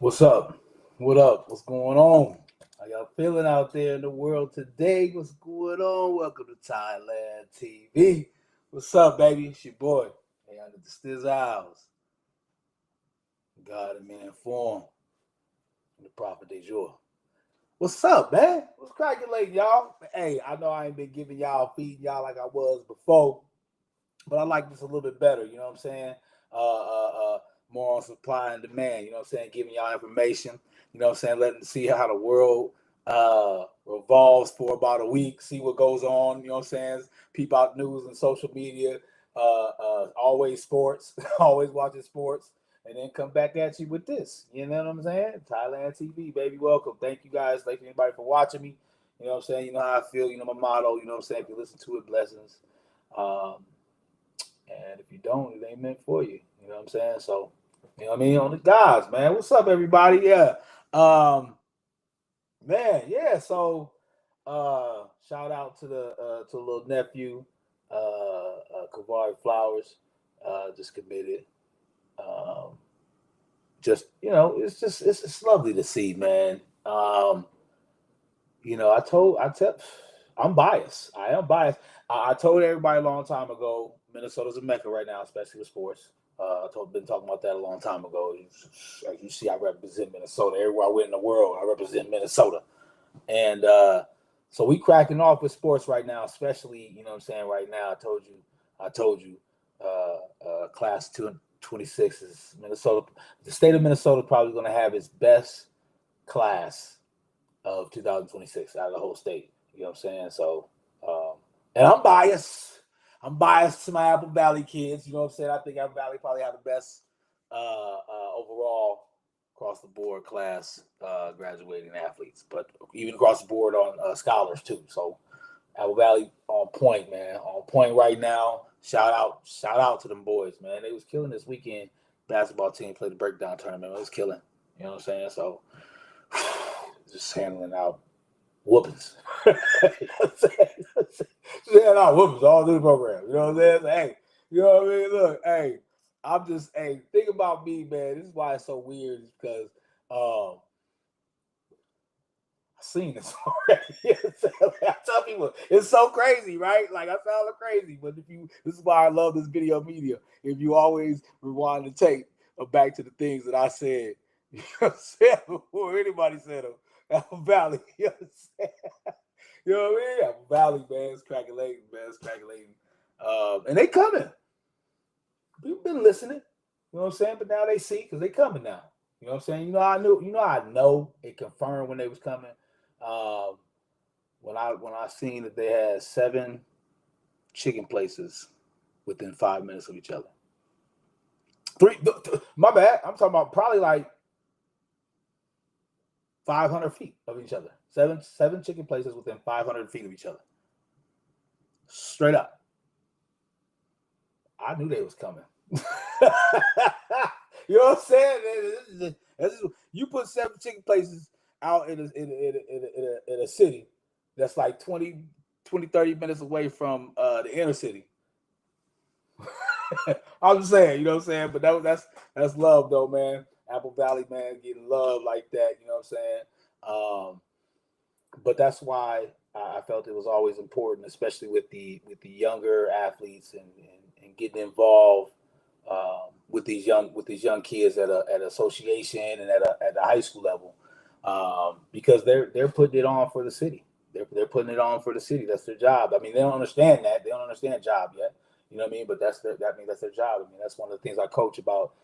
What's up? What up? What's going on? How y'all feeling out there in the world today? What's going on? Welcome to Thailand TV. What's up, baby? It's your boy. Hey, under the Stiz House. God and man form. The prophet de jour. What's up, man? What's cracking late, y'all? Hey, I know I ain't been giving y'all, feeding y'all like I was before, but I like this a little bit better. You know what I'm saying? More on supply and demand. You know what I'm saying? Giving y'all information. You know what I'm saying? Letting see how the world revolves for about a week. See what goes on. You know what I'm saying? Peep out news and social media. Always sports. Always watching sports. And then come back at you with this. You know what I'm saying? Thailand TV, baby. Welcome. Thank you guys. Thank you anybody for watching me. You know what I'm saying? You know how I feel. You know my motto. You know what I'm saying? If you listen to it, blessings. And if you don't, it ain't meant for you. You know what I'm saying? So, you know what I mean? On the guys, man. What's up, everybody? Yeah. Man, yeah. So shout out to the little nephew, Kavari Flowers, just committed. Just it's lovely to see, man. I'm biased. I am biased. I told everybody a long time ago, Minnesota's a mecca right now, especially with sports. Been talking about that a long time ago. As you see, I represent Minnesota. Everywhere I went in the world, I represent Minnesota. And so we cracking off with sports right now, especially, you know what I'm saying, right now. I told you, class 226 is Minnesota. The state of Minnesota is probably going to have its best class of 2026 out of the whole state. You know what I'm saying? So, and I'm biased. I'm biased to my Apple Valley kids. You know what I'm saying? I think Apple Valley probably have the best overall across the board class graduating athletes, but even across the board on scholars too. So Apple Valley on point, man. On point right now. Shout out to them boys, man. They was killing this weekend. Basketball team played the breakdown tournament. It was killing. You know what I'm saying? So just handling out whoopings. You know what I'm saying? Just handing out whoopings all through the program. You know what I'm saying? Hey, you know what I mean? Look, hey, think about me, man. This is why it's so weird, is because I've seen this already. I tell people it's so crazy, right? Like I sound crazy, but this is why I love this video media. If you always rewind the tape back to the things that I said, you know what I'm saying, before anybody said them. Apple Valley, you know what I'm saying? You know what I mean? Apple Valley, man, it's crackulating, man, it's crackulating. And they coming. People been listening, you know what I'm saying? But now they see, because they coming now. You know what I'm saying? I know it confirmed when they was coming. When I seen that they had 7 chicken places within 5 minutes of each other. My bad. I'm talking about probably like 500 feet of each other. Seven chicken places within 500 feet of each other. Straight up. I knew they was coming. You know what I'm saying? You put 7 chicken places out in a city that's like 20, 30 minutes away from the inner city. I'm just saying, you know what I'm saying? But that's love though, man. Apple Valley, man, getting love like that, you know what I'm saying? But that's why I felt it was always important, especially with the younger athletes and getting involved with these young kids at an association and at a high school level, because they're putting it on for the city. They're putting it on for the city. That's their job. I mean, they don't understand that. They don't understand job yet. You know what I mean? But that's their job. I mean, that's one of the things I coach about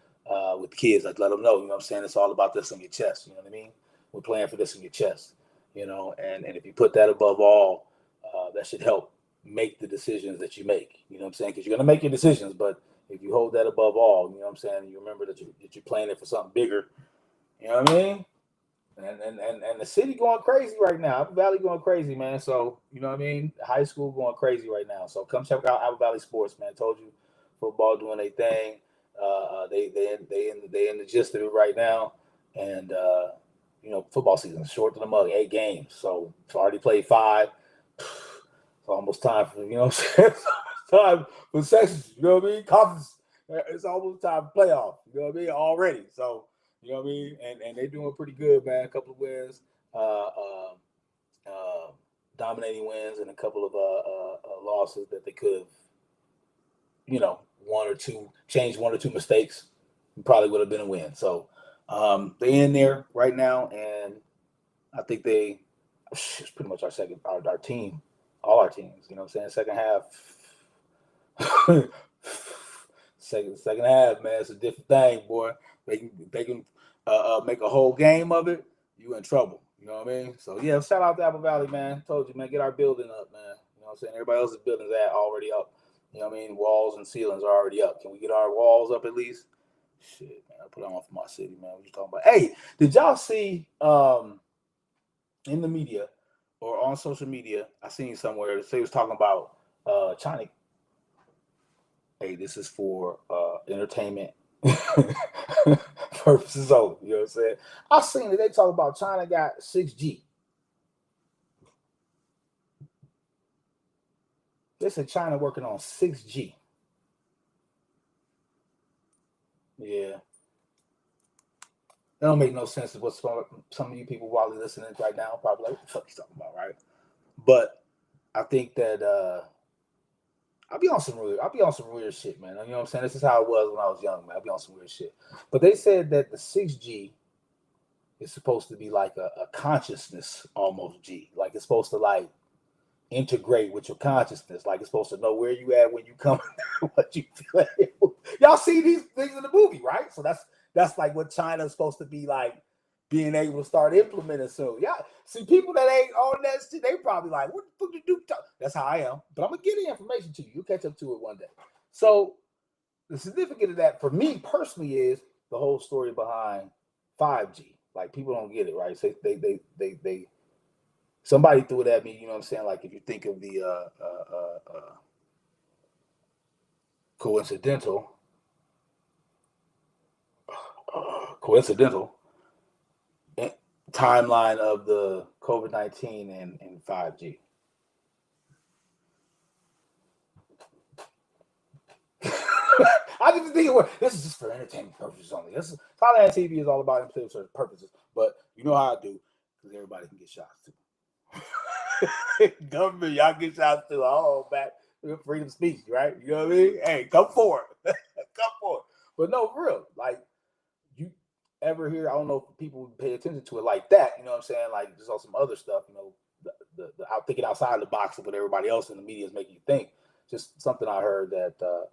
with kids. Like, let them know. You know what I'm saying? It's all about this on your chest. You know what I mean? We're playing for this in your chest. You know, and if you put that above all, that should help make the decisions that you make. You know what I'm saying? Because you're gonna make your decisions, but if you hold that above all, you know what I'm saying, and you remember that you're playing it for something bigger. You know what I mean? And the city going crazy right now. Apple Valley going crazy, man. So you know what I mean. High school going crazy right now. So come check out Apple Valley sports, man. I told you, football doing their thing. They in the gist of it right now, and football season is short to the mug, 8 games. So it's already played 5. It's almost time for what I'm saying. It's time for sections. You know what I mean? Conference. It's almost time for playoff. You know what I mean? Already. So You know what I mean? And they're doing pretty good, man. A couple of wins, uh, uh, uh, dominating wins, and a couple of losses that they could have, one or two, changed one or two mistakes, probably would have been a win. So they in there right now, and I think it's pretty much our team, all our teams. You know what I'm saying? Second half, second half, man, it's a different thing, boy. They can make a whole game of it. You in trouble. You know what I mean? So yeah, shout out to Apple Valley, man. Told you, man, get our building up, man. You know what I'm saying? Everybody else's buildings already up. You know what I mean? Walls and ceilings are already up. Can we get our walls up at least? Shit, man. I put on for my city, man. What you talking about? Hey, did y'all see in the media or on social media? I seen somewhere they was talking about China. Hey, this is for entertainment purposes only. You know what I'm saying? I seen that they talk about China got 6G. They said China working on 6G. Yeah. That don't make no sense to what some of you people while listening right now probably like, what the fuck you talking about, right? But I think that I'll be on some weird shit, man. You know what I'm saying? This is how it was when I was young, man. I'll be on some weird shit. But they said that the 6G is supposed to be like a consciousness almost G. Like it's supposed to like integrate with your consciousness. Like it's supposed to know where you at when you come, what you feel. Y'all see these things in the movie, right? So that's like what China's supposed to be like being able to start implementing soon. Yeah, see people that ain't on that shit, they probably like, what the fuck you do? That's how I am. But I'm gonna get the information to you. You'll catch up to it one day. So the significance of that for me personally is the whole story behind 5G. Like people don't get it, right? So they somebody threw it at me, you know what I'm saying? Like if you think of the coincidental timeline of the COVID-19 and 5G. I didn't think this is just for entertainment purposes only. Thailand TV is all about entertainment purposes, but you know how I do because everybody can get shots too. Government, y'all get shots too. Oh, back freedom of speech, right? You know what I mean? Hey, come forward, come forward. But no, for real, like you ever hear? I don't know if people pay attention to it like that. You know what I'm saying? Like just on some other stuff. You know, the thinking outside the box of what everybody else in the media is making you think. Just something I heard that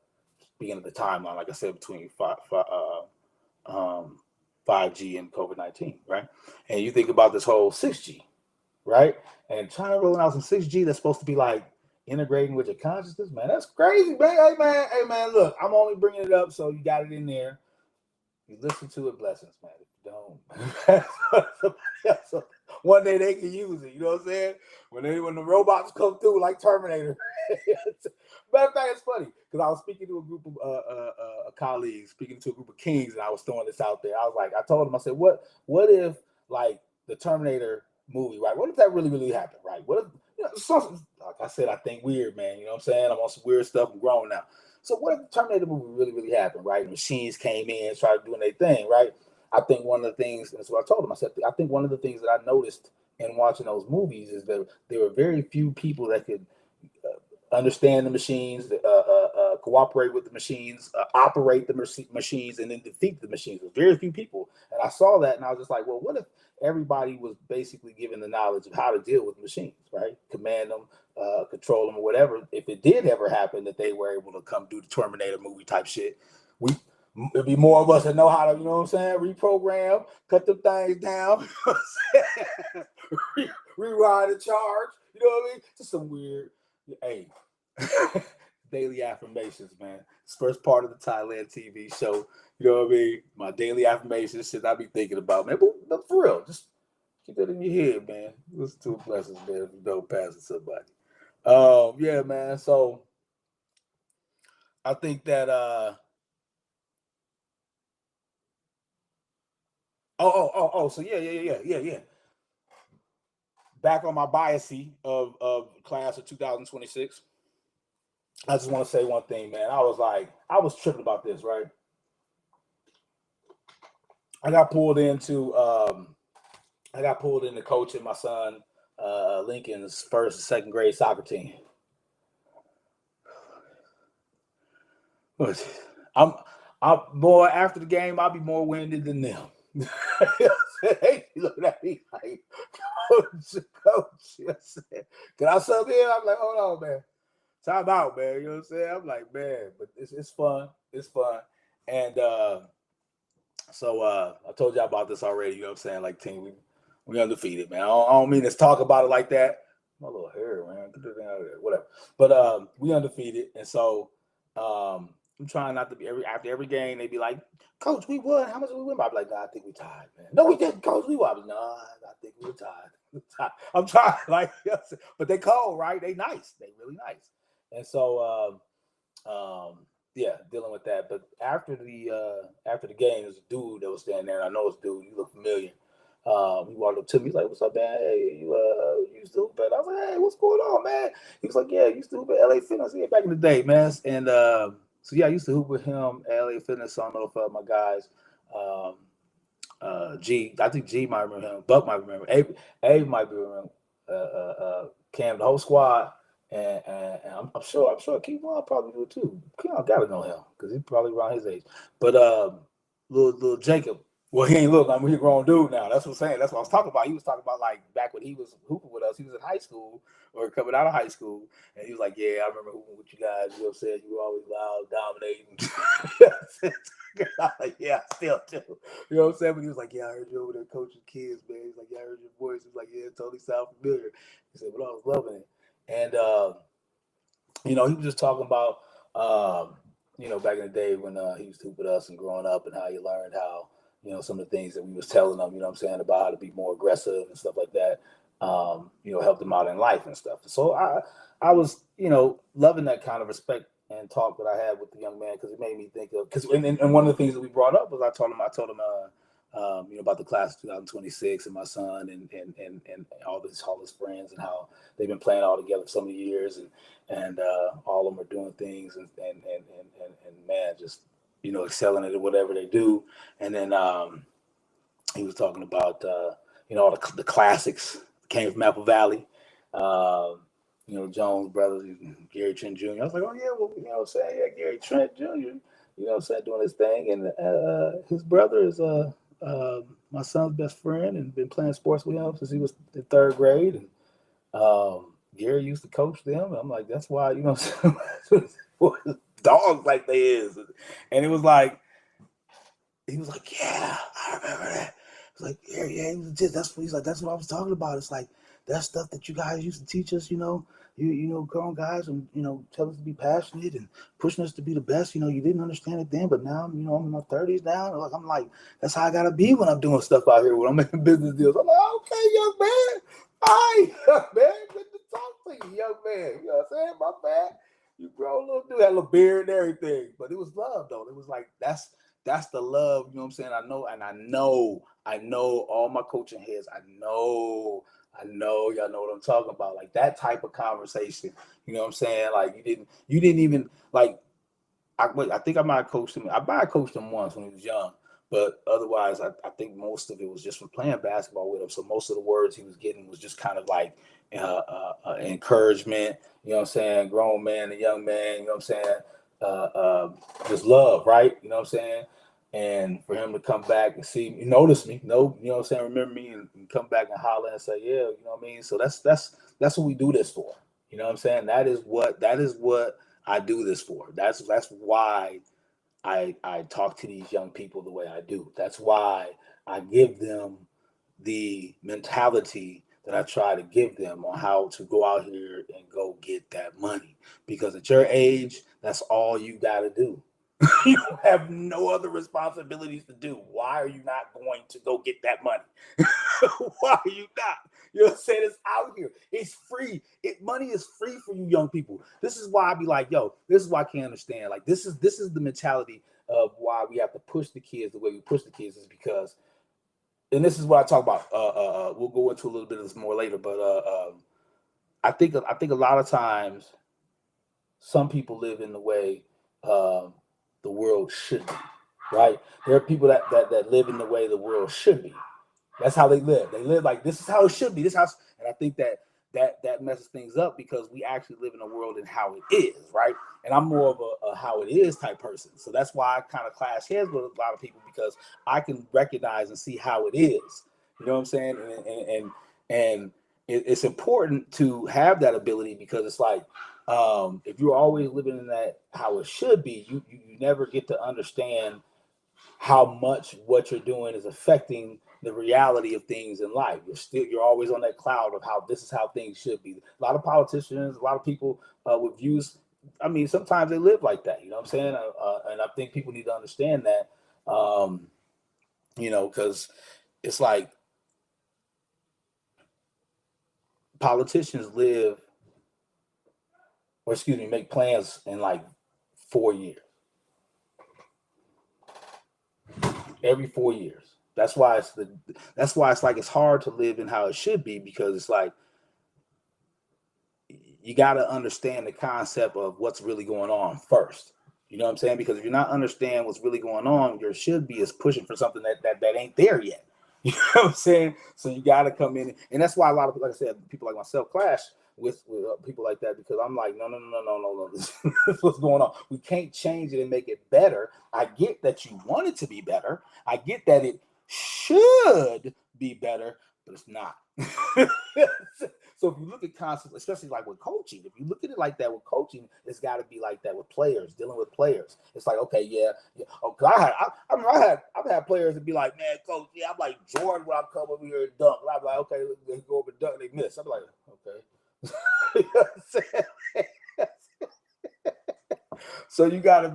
beginning of the timeline, like I said, between 5G and COVID-19, right? And you think about this whole 6G, right? And China rolling out some 6G that's supposed to be like integrating with your consciousness, man. That's crazy, man. Hey, man, look, I'm only bringing it up so you got it in there. You listen to it, blessings, man. If you don't, one day they can use it. You know what I'm saying? When the robots come through like Terminator. Matter of fact, it's funny because I was speaking to a group of colleagues, speaking to a group of kings, and I was throwing this out there. I was like, I told them, I said, what if like the Terminator movie, right? What if that really, really happened, right? What if, like I said, I think weird, man. You know what I'm saying? I'm on some weird stuff. I'm grown now. So what if the Terminator movie really, really happened, right? Machines came in, started doing their thing, right? I think one of the things, that's what I told him, I said, I think one of the things that I noticed in watching those movies is that there were very few people that could understand the machines, cooperate with the machines, operate the machines, and then defeat the machines. There's very few people. And I saw that and I was just like, well, what if everybody was basically given the knowledge of how to deal with machines, right? Command them, control them, or whatever. If it did ever happen that they were able to come do the Terminator movie type shit, it'd be more of us that know how to, you know what I'm saying, reprogram, cut them things down, rewind the charge, you know what I mean? Just some weird, hey, daily affirmations, man. It's first part of the Thailand TV show, you know what I mean? My daily affirmations, shit I be thinking about, man. But for real, just keep that in your head, man. Listen to a blessings, man, if you don't pass it to somebody. Yeah, man. So I think that so yeah. Back on my biasy of class of 2026. I just want to say one thing, man. I was tripping about this, right? I got pulled into coaching my son Lincoln's first and second grade soccer team. I'm I'm more after the game. I'll be more winded than them. You know what I'm saying? He looking at me like, coach. You know what I'm saying? Can I sub in? I'm like, hold on, man. Time out, man. You know what I'm saying? I'm like, man, but it's fun. It's fun. And so I told y'all about this already. You know what I'm saying? Like, team, we undefeated, man. I don't mean to talk about it like that. My little hair, man. Get that thing out of there. Whatever. But we undefeated, and so I'm trying not to be after every game. They be like, "Coach, we won. How much did we win?" I be like, "Nah, I think we tied, man." "No, we didn't, Coach. We won." I be like, "Nah, I think we were tied." I'm trying, like, but they cold, right? They nice. They really nice. And so yeah, dealing with that. But after the game, there's a dude that was standing there. And I know it's dude. You look familiar. He walked up to me. He's like, "What's up, man? Hey, you used to hoop at?" I was like, "Hey, what's going on, man?" He was like, "Yeah, I used to hoop at LA Fitness. Yeah, back in the day, man." And so yeah, I used to hoop with him at LA Fitness. I don't know if my guys, um, G, I think G might remember him. Buck might remember. Abe might be remember. Cam, the whole squad. And I'm sure Keon probably do it too. Keon gotta know him because he's probably around his age. But little Jacob, well, he ain't look. I mean, he's a grown dude now. That's what I'm saying. That's what I was talking about. He was talking about like back when he was hooping with us. He was in high school or coming out of high school, and he was like, "Yeah, I remember hooping with you guys. You know what I'm saying? You were always loud, dominating." I'm like, "Yeah, I still do." You know what I'm saying? But he was like, "Yeah, I heard you over there coaching kids, man." He's like, "Yeah, I heard your voice." He was like, "Yeah, it totally sound familiar." He said, "But I was loving it." And he was just talking about back in the day when he used to with us and growing up and how he learned how some of the things that we was telling them, what I'm saying, about how to be more aggressive and stuff like that, helped them out in life and stuff. So I was loving that kind of respect and talk that I had with the young man because it made me think of and one of the things that we brought up was I told him about the class of 2026 and my son and all his friends and how they've been playing all together for so many years and all of them are doing things and man, just excelling at whatever they do. And then he was talking about all the classics came from Apple Valley. Jones brothers, Gary Trent Jr. I was like, oh yeah, well, what I'm saying, yeah, Gary Trent Jr. What I'm saying, doing his thing, and his brother is my son's best friend and been playing sports with him since he was in third grade. And Gary used to coach them. And I'm like, that's why, dogs like they is. And it was like, he was like, yeah, I remember that. It's like, yeah, he was just, he's like, that's what I was talking about. It's like that stuff that you guys used to teach us, grown guys and, tell us to be passionate and pushing us to be the best. You didn't understand it then, but now, I'm in my 30s now. And I'm like, that's how I got to be when I'm doing stuff out here, when I'm making business deals. I'm like, okay, young man. All right, young man. Good to talk to you, young man. You know what I'm saying? My bad. You grow a little dude, had a little beard and everything. But it was love, though. It was like, that's the love, you know what I'm saying? I know all my coaching heads. I know y'all know what I'm talking about. Like that type of conversation, you know what I'm saying? Like you didn't even like. I think I might have coached him. I might have coached him once when he was young, but otherwise, I think most of it was just from playing basketball with him. So most of the words he was getting was just kind of like encouragement. You know what I'm saying? Grown man and young man. You know what I'm saying? Just love, right? You know what I'm saying? And for him to come back and see me, notice me, you know what I'm saying, remember me, and come back and holler and say, yeah, you know what I mean. So that's what we do this for. You know what I'm saying? That is what I do this for. That's why I talk to these young people the way I do. That's why I give them the mentality that I try to give them on how to go out here and go get that money. Because at your age, that's all you got to do. You have no other responsibilities to do. Why are you not going to go get that money? Why are you not? You know what I'm saying? It's out here. It's free. Money is free for you young people. This is why I be like, yo, this is why I can't understand. Like, this is the mentality of why we have to push the kids the way we push the kids, is because, and this is what I talk about. We'll go into a little bit of this more later, but I think a lot of times some people live in the way the world should be. right? There are people that live in the way the world should be. That's how they live. They live like this is how it should be. This house, and I think that messes things up because we actually live in a world and how it is, right? And I'm more of a how it is type person. So that's why I kind of clash heads with a lot of people because I can recognize and see how it is. You know what I'm saying? And it's important to have that ability because it's like if you're always living in that how it should be, you never get to understand how much what you're doing is affecting the reality of things in life. You're always on that cloud of how this is how things should be. A lot of politicians, a lot of people with views. I mean, sometimes they live like that. You know what I'm saying? And I think people need to understand that. Because it's like politicians live, or excuse me, make plans in like 4 years. Every 4 years. That's why it's like it's hard to live in how it should be because it's like you got to understand the concept of what's really going on first. You know what I'm saying? Because if you're not understanding what's really going on, your should be is pushing for something that ain't there yet. You know what I'm saying? So you got to come in, and that's why a lot of, like I said, people like myself clash with people like that because I'm like, no. This is what's going on. We can't change it and make it better. I get that you want it to be better. I get that it should be better, but it's not. So if you look at concepts, especially like with coaching, if you look at it like that with coaching, it's got to be like that with players, dealing with players. It's like, okay, yeah. Oh, cause I've had players that be like, man, coach, yeah, I'm like Jordan when I come over here and dunk. And I'm like, okay, let's go over and dunk. And they miss. I'm like, okay. You know what I'm saying? So you gotta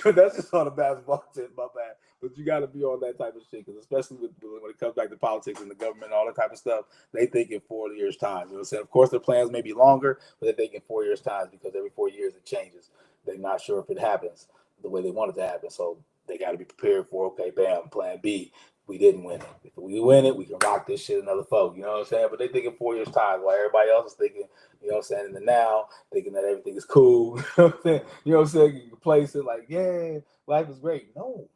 that's just on a basketball tip, my bad. But you gotta be on that type of shit, because especially when it comes back to politics and the government and all that type of stuff, they think in 4 years' time. You know what I'm saying? Of course their plans may be longer, but they think in 4 years' time because every 4 years it changes. They're not sure if it happens the way they want it to happen. So they gotta be prepared for, okay, bam, plan B. We didn't win it. If we win it, we can rock this shit another folk. You know what I'm saying? But they think in 4 years' time, while everybody else is thinking, you know what I'm saying, in the now, thinking that everything is cool. You know what I'm saying? You know what I'm saying? You can place it like, yeah, life is great. No,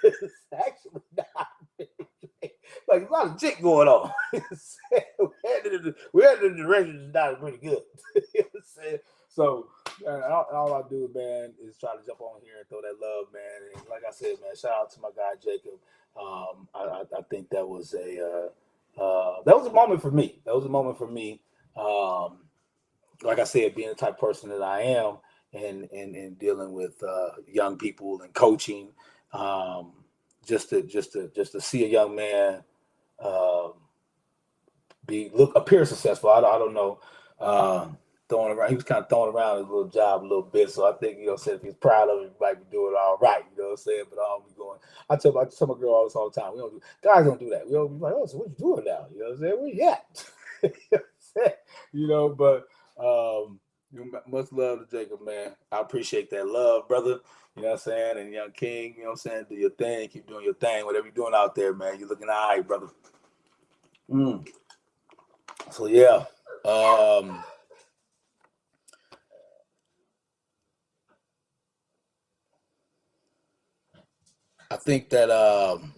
it's actually not great. Like, there's a lot of shit going on. We're headed in the direction that's not pretty good. You know what I'm saying? So all I do, man, is try to jump on here and throw that love, man. And like I said, man, shout out to my guy Jacob. I think that was a moment for me. That was a moment for me. Like I said, being the type of person that I am, and dealing with young people and coaching, just to see a young man appear successful. I don't know. Throwing around, he was kind of throwing around his little job a little bit, so I think, you know, said if he's proud of it, he might be doing all right. You know what I'm saying? But I don't be going. I tell my girl all the time. Guys don't do that. We don't be like, oh, so what you doing now? You know what I'm saying? Where you at? You know what I'm saying? You know, but much love to Jacob, man. I appreciate that love, brother. You know what I'm saying? And Young King, you know what I'm saying? Do your thing. Keep doing your thing. Whatever you're doing out there, man. You're looking all right, brother. So, yeah. I think that um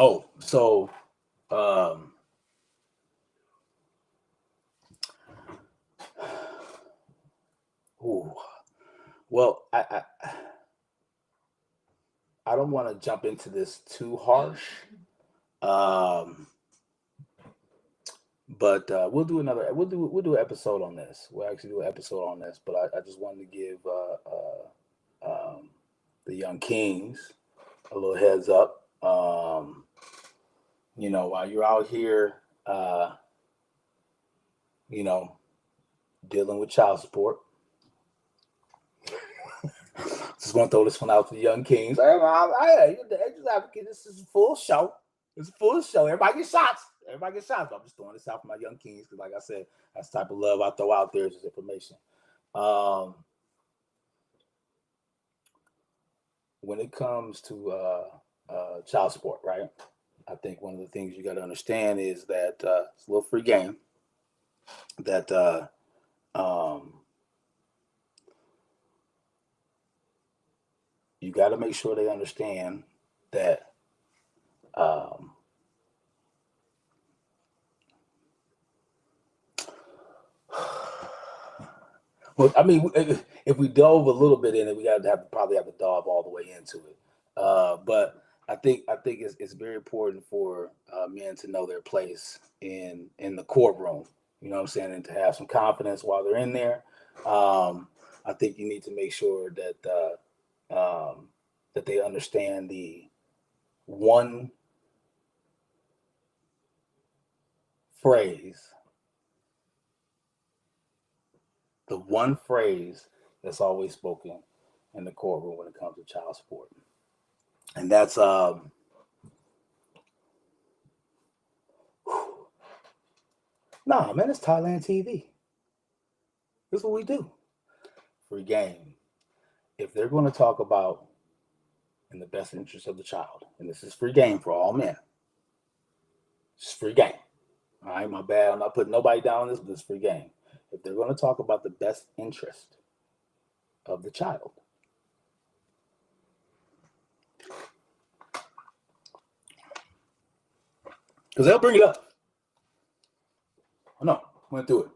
ooh, well, I don't want to jump into this too harsh. But we'll do an episode on this. We'll actually do an episode on this. But I just wanted to give the Young Kings a little heads up. While you're out here, dealing with child support. Just want to throw this one out to the Young Kings. Hey, you're the Angels advocate. This is a full show. It's a full show. Everybody get shots. Everybody get shots. I'm just throwing this out for my Young Kings because, like I said, that's the type of love I throw out there is just information. When it comes to child support, right? I think one of the things you got to understand is that it's a little free game. That you got to make sure they understand that well, I mean, if we delve a little bit in it, we got to probably have to delve all the way into it. But I think it's very important for men to know their place in the courtroom. You know what I'm saying, and to have some confidence while they're in there. I think you need to make sure that they understand the one phrase, that's always spoken in the courtroom when it comes to child support, and that's nah, man, it's Thailand TV. This is what we do. Free game. If they're going to talk about in the best interest of the child, and this is free game for all men, it's free game. All right, my bad. I'm not putting nobody down on this, but it's free game. If they're going to talk about the best interest of the child, because they'll bring it up. Oh, no, went through it.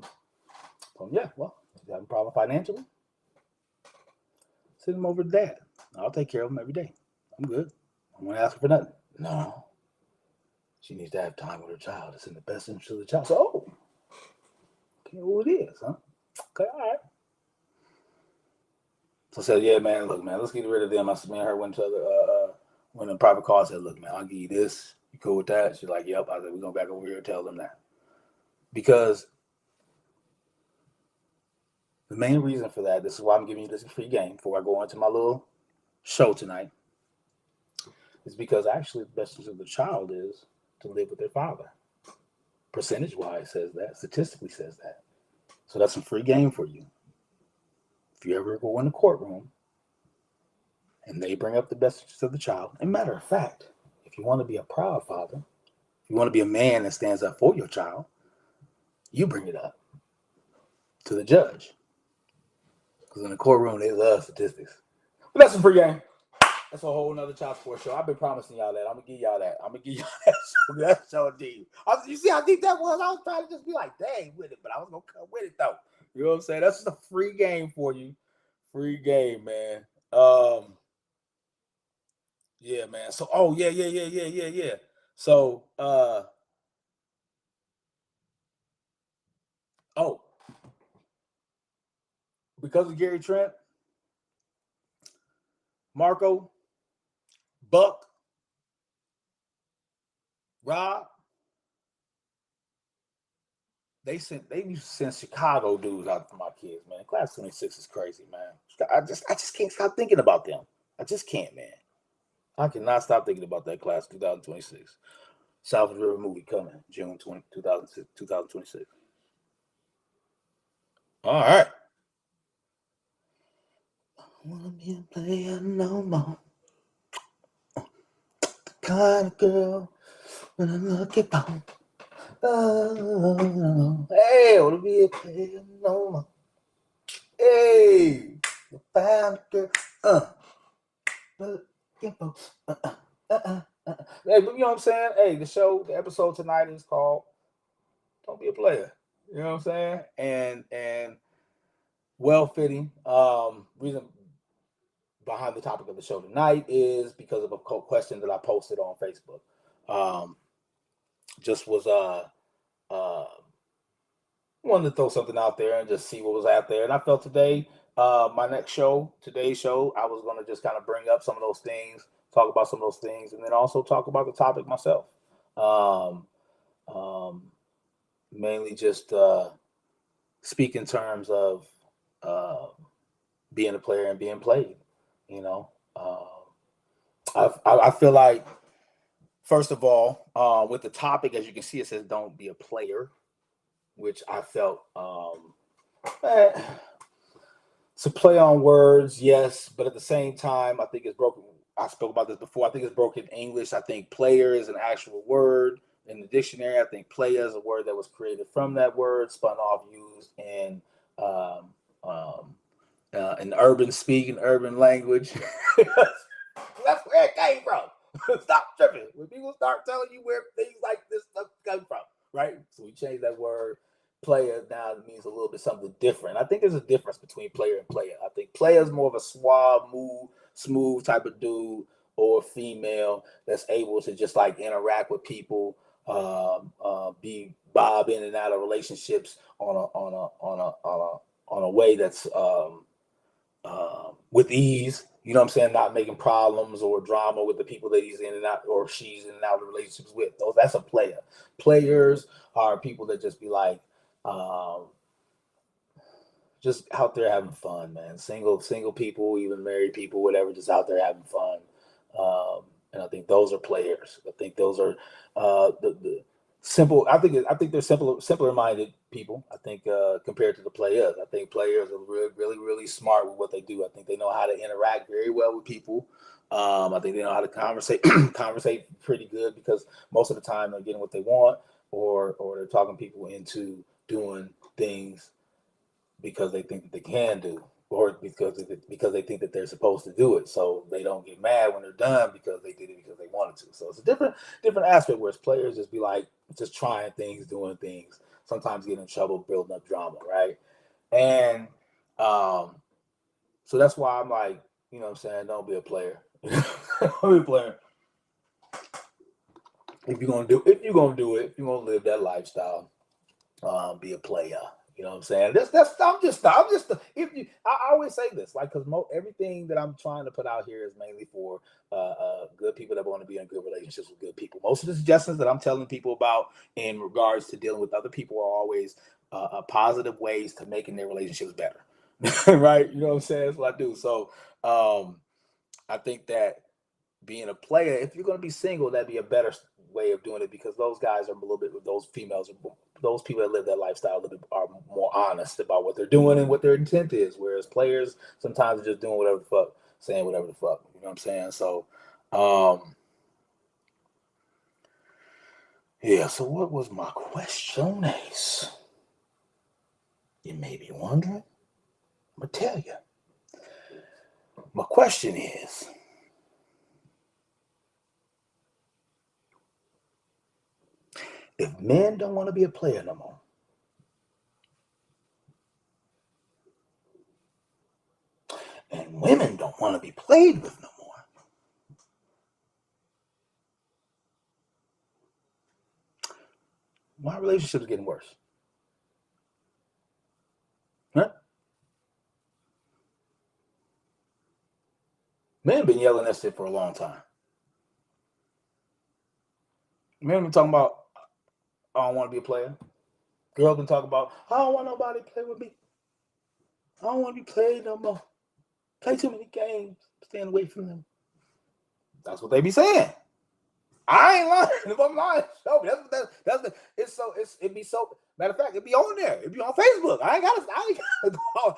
So, yeah, well, if you have a problem financially, send them over to dad. I'll take care of them every day. I'm good. I'm going to ask her for nothing. No. She needs to have time with her child. It's in the best interest of the child. So, oh, okay, well, it is, huh? Okay, all right. So I said, yeah, man, look, man, let's get rid of them. I said, man, her went to went in a private car. I said, look, man, I'll give you this. You cool with that? She's like, yep. I said, we're going back over here and tell them that. Because the main reason for that, this is why I'm giving you this free game before I go into my little show tonight, is because actually the best interest of the child is to live with their father. Percentage-wise says that. Statistically says that. So that's some free game for you. If you ever go in the courtroom and they bring up the best interest of the child, and matter of fact, if you want to be a proud father, if you want to be a man that stands up for your child, you bring it up to the judge. Because in the courtroom, they love statistics. But that's some free game. That's a whole nother child support show. I've been promising y'all that. I'm going to give y'all that. I'm going to give y'all that show. That's so deep. You see how deep that was? I was trying to just be like, dang, with it. But I was going to come with it, though. You know what I'm saying? That's just a free game for you. Free game, man. Yeah, man. So, oh, yeah. So, because of Gary Trent, Marco, Buck, Rob, they used to send Chicago dudes out for my kids, man. Class 26 is crazy, man. I just can't stop thinking about them. I just can't, man. I cannot stop thinking about that class 2026. Salvage River movie coming June 2026. All right. I wanna be a player no more. The kind of girl when I look at them. Oh, hey, I wanna be a player no more. Hey, the kind of girl. Hey, but you know what I'm saying? Hey, the episode tonight is called "Don't Be a Player." You know what I'm saying? And well fitting. Reason behind the topic of the show tonight is because of a question that I posted on Facebook. Just was wanted to throw something out there and just see what was out there. And I felt today's show, I was going to just kind of bring up some of those things, talk about some of those things, and then also talk about the topic myself. Mainly just speak in terms of being a player and being played. You know, I feel like, first of all, with the topic, as you can see, it says "Don't be a player," which I felt it's a play on words, yes, but at the same time, I think it's broken. I spoke about this before. I think it's broken English. I think player is an actual word in the dictionary. I think player is a word that was created from that word, spun off, used in in urban speak and urban language. That's where it came from. Stop tripping. When people start telling you where things like this stuff come from, right? So we changed that word player now. It means a little bit something different. I think there's a difference between player and player. I think player is more of a suave, smooth type of dude or female that's able to just like interact with people, be bob in and out of relationships on a way that's with ease. You know what I'm saying? Not making problems or drama with the people that he's in and out or she's in and out of relationships with. That's a player. Players are people that just be like, just out there having fun, man. Single people, even married people, whatever, just out there having fun. And I think those are players. I think those are the simple. I think they're simpler minded people. I think compared to the players, I think players are really smart with what they do. I think they know how to interact very well with people. I think they know how to conversate pretty good because most of the time they're getting what they want, or they're talking people into doing things because they think that they can do, or because they think that they're supposed to do it. So they don't get mad when they're done because they did it because they wanted to. So it's a different aspect, whereas players just be like just trying things, doing things, sometimes getting in trouble, building up drama, right? And so that's why I'm like, you know what I'm saying, don't be a player. Don't be a player. If you're gonna do it, if you're gonna live that lifestyle, be a player. You know what I'm saying? I'm just. If you, I always say this, like, because everything that I'm trying to put out here is mainly for good people that want to be in good relationships with good people. Most of the suggestions that I'm telling people about in regards to dealing with other people are always positive ways to making their relationships better, right? You know what I'm saying? That's what I do. So I think that being a player, if you're going to be single, that'd be a better way of doing it because those guys are a little bit, those females, those people that live that lifestyle a little bit are more honest about what they're doing and what their intent is. Whereas players sometimes are just doing whatever the fuck, saying whatever the fuck. You know what I'm saying? So, yeah. So what was my question, Ace? You may be wondering. I'm gonna tell you. My question is, if men don't want to be a player no more, and women don't want to be played with no more, why relationships getting worse? Huh? Men been yelling that shit for a long time. Men been talking about, I don't want to be a player. Girls been talking about, I don't want nobody to play with me. I don't want to be played no more. Play too many games. Stand away from them. That's what they be saying. I ain't lying. If I'm lying, show me. That's the. It's so. It be so. Matter of fact, it be on there. It be on Facebook. I ain't gotta go.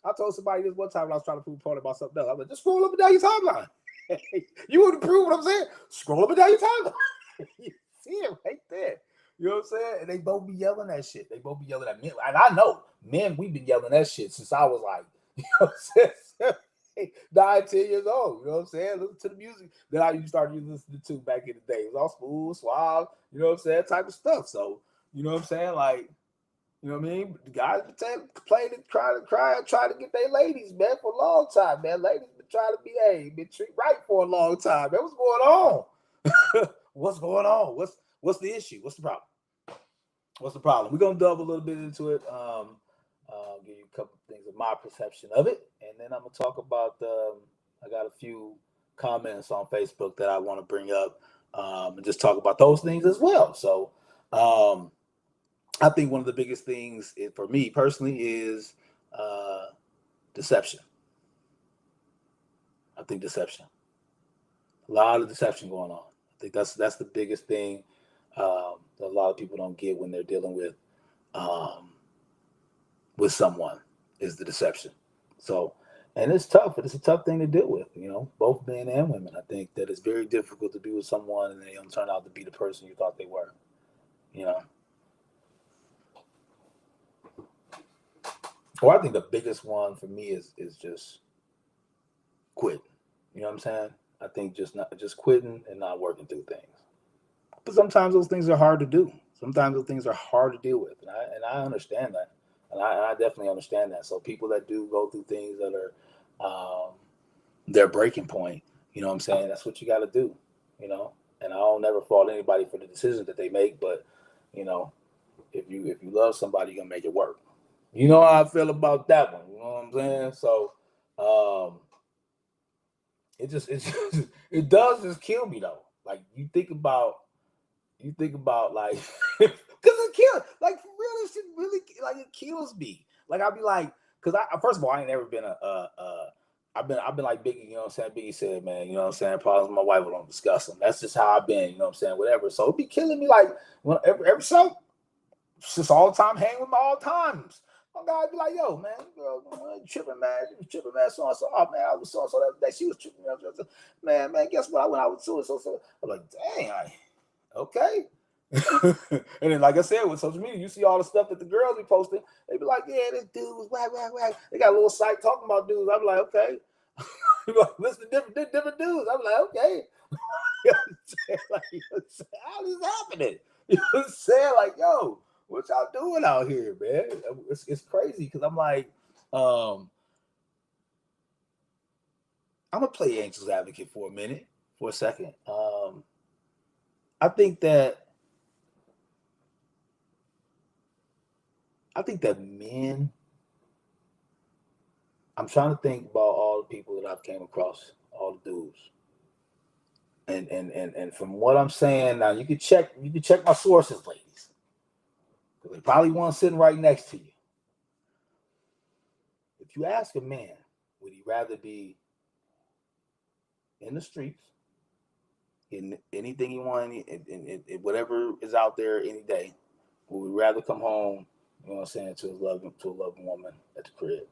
I told somebody this one time when I was trying to prove a point about something else. I was like, just scroll up and down your timeline. You want to prove what I'm saying? Scroll up and down your timeline. You see it right there. You know what I'm saying? And they both be yelling that shit. They both be yelling at men. And I know, men, we've been yelling that shit since I was like, you know what I'm saying? 9, 10 years old. You know what I'm saying? Listen to the music that I used to start listening to back in the day. It was all smooth, suave, you know what I'm saying? Type of stuff. So, you know what I'm saying? Like, you know what I mean? The guys been playing and trying to get their ladies, man, for a long time, man. Ladies been trying to been treated right for a long time. Man, what's going on? What's going on? What's the issue? What's the problem? What's the problem? We're gonna delve a little bit into it. Give you a couple of things of my perception of it, and then I'm gonna talk about. I got a few comments on Facebook that I want to bring up, and just talk about those things as well. So, I think one of the biggest things for me personally is deception. I think deception. A lot of deception going on. I think that's the biggest thing that a lot of people don't get when they're dealing with someone is the deception. So, and it's tough. It's a tough thing to deal with. You know, both men and women. I think that it's very difficult to be with someone and they don't turn out to be the person you thought they were. You know. Well, I think the biggest one for me is just quitting. You know what I'm saying? I think just quitting and not working through things. But sometimes those things are hard to do. Sometimes those things are hard to deal with, and I understand that, and I definitely understand that. So people that do go through things that are their breaking point, you know what I'm saying? That's what you got to do, you know. And I don't never fault anybody for the decisions that they make, but you know, if you love somebody, you're gonna make it work. You know how I feel about that one. You know what I'm saying? So um, it just it does just kill me though. Like you think about like because it kills like for real. This shit really like it kills me. Like I'll be like, because I first of all I ain't never been I've been like Biggie, you know what I'm saying? Biggie said, man, you know what I'm saying? Problems with my wife, we don't discuss them. That's just how I've been, you know what I'm saying? Whatever. So it'd be killing me like when every show, just all the time hanging with my all times. My guy would be like, yo, man, girl, you tripping, man. You was tripping, man. So and so. Oh, man, I was so and so that day. She was tripping. Man, guess what? I went out with so and so. I'm like, dang, okay. And then, like I said, with social media, you see all the stuff that the girls be posting. They be like, yeah, this dude was whack, whack, whack. They got a little site talking about dudes. I'm like, okay. Listen to different dudes. I'm like, okay. You know what I'm saying? Like, you know what I'm saying? How is this happening? You know what I'm saying? Like, yo, what y'all doing out here, man? It's crazy because I'm like, I'm gonna play Angel's Advocate for a minute, for a second. I think that men. I'm trying to think about all the people that I've came across, all the dudes, and from what I'm saying now, you can check my sources, ladies, because they probably one sitting right next to you. If you ask a man, would he rather be in the streets, in anything he wants, in whatever is out there any day, would we rather come home, you know what I'm saying, to a loving woman at the crib?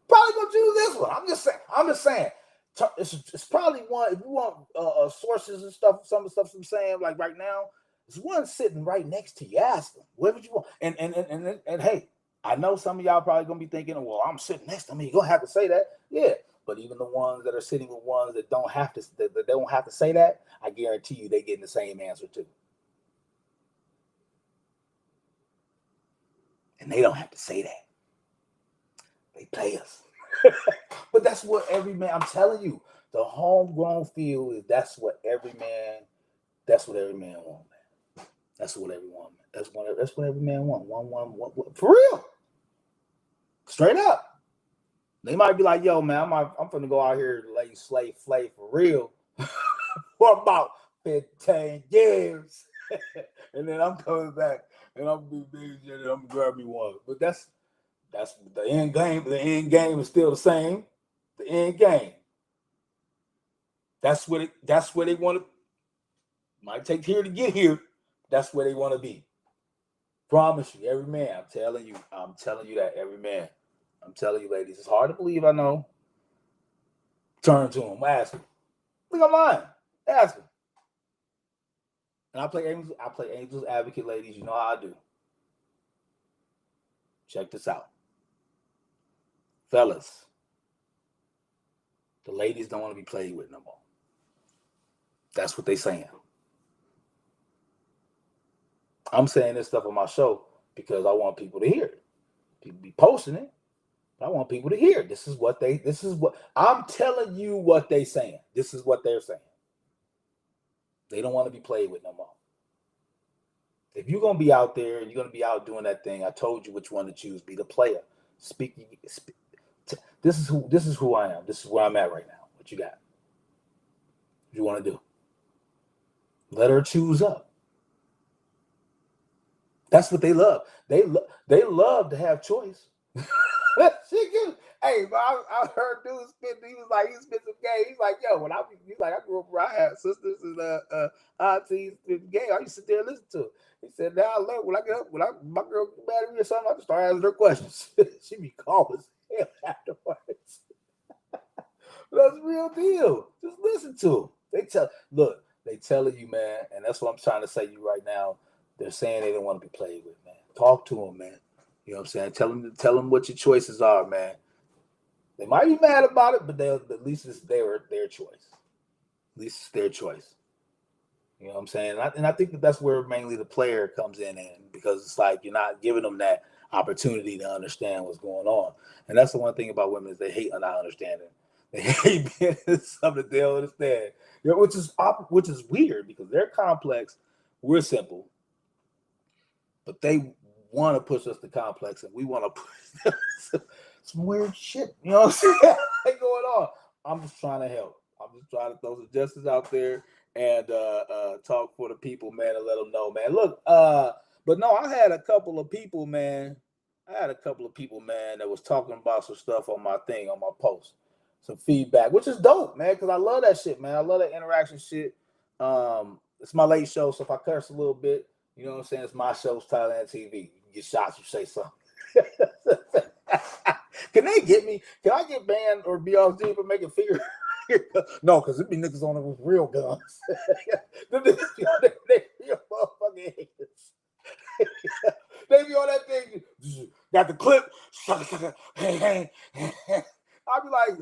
Probably gonna choose this one. I'm just saying. It's probably one. If you want sources and stuff, some of the stuff I'm saying, like right now, there's one sitting right next to you. Ask them, what would you want? And hey, I know some of y'all probably gonna be thinking, well, I'm sitting next to me. You're gonna have to say that, yeah. But even the ones that are sitting with ones that don't have to say that, I guarantee you they getting the same answer too. And they don't have to say that. They play us. But that's what every man, I'm telling you, the homegrown feel is that's what every man wants, man. That's what everyone, that's what every man wants. One, for real. Straight up. They might be like, yo, man, I'm gonna go out here and lay slave flay for real for about 15 years. And then I'm coming back and I'm gonna be big and I'm gonna grab me one. But that's the end game. The end game is still the same. The end game. That's where they want to. Might take here to get here. That's where they want to be. Promise you, every man. I'm telling you that every man. I'm telling you, ladies, it's hard to believe. I know. Turn to him, ask him. Look, I'm lying. Ask him. And I play Angels Advocate, ladies. You know how I do. Check this out, fellas. The ladies don't want to be played with no more. That's what they saying. I'm saying this stuff on my show because I want people to hear it. People be posting it. I want people to hear. This is what I'm telling you what they saying. This is what they're saying. They don't want to be played with no more. If you're gonna be out there and you're gonna be out doing that thing, I told you which one to choose. Be the player. This is who I am. This is where I'm at right now. What you got? What you want to do? Let her choose up. That's what they love. They love to have choice. Hey, I heard dude spit. He spit some game. He's like, yo, I grew up where I had sisters and aunties spit game. I used to sit there and listen to it. He said, now I learn when I get up, my girl get mad at me or something, I just start asking her questions. She be calm as hell afterwards. That's real deal. Just listen to them. They telling you, man, and that's what I'm trying to say to you right now. They're saying they don't want to be played with, man. Talk to them, man. You know what I'm saying? Tell them what your choices are, man. They might be mad about it, but at least it's their choice. At least it's their choice. You know what I'm saying? And I think that's where mainly the player comes in, because it's like you're not giving them that opportunity to understand what's going on. And that's the one thing about women is they hate not understanding. They hate being something they don't understand. You know, which is weird because they're complex, we're simple, but they want to push us to complex, and we want to push some weird shit. You know what I'm saying? Going on. I'm just trying to help. I'm just trying to throw suggestions out there and talk for the people, man, and let them know, man. Look, but no, I had a couple of people, man. That was talking about some stuff on my thing, on my post, some feedback, which is dope, man, because I love that shit, man. I love that interaction shit. It's my late show, so if I curse a little bit, you know what I'm saying? It's my show, it's Thailand TV. You get shots, you say something. Can they get me? Can I get banned or be off deep and make a figure? No, because it be niggas on it with real guns. they be motherfucking haters. They be on that thing. Got the clip. I'd be like,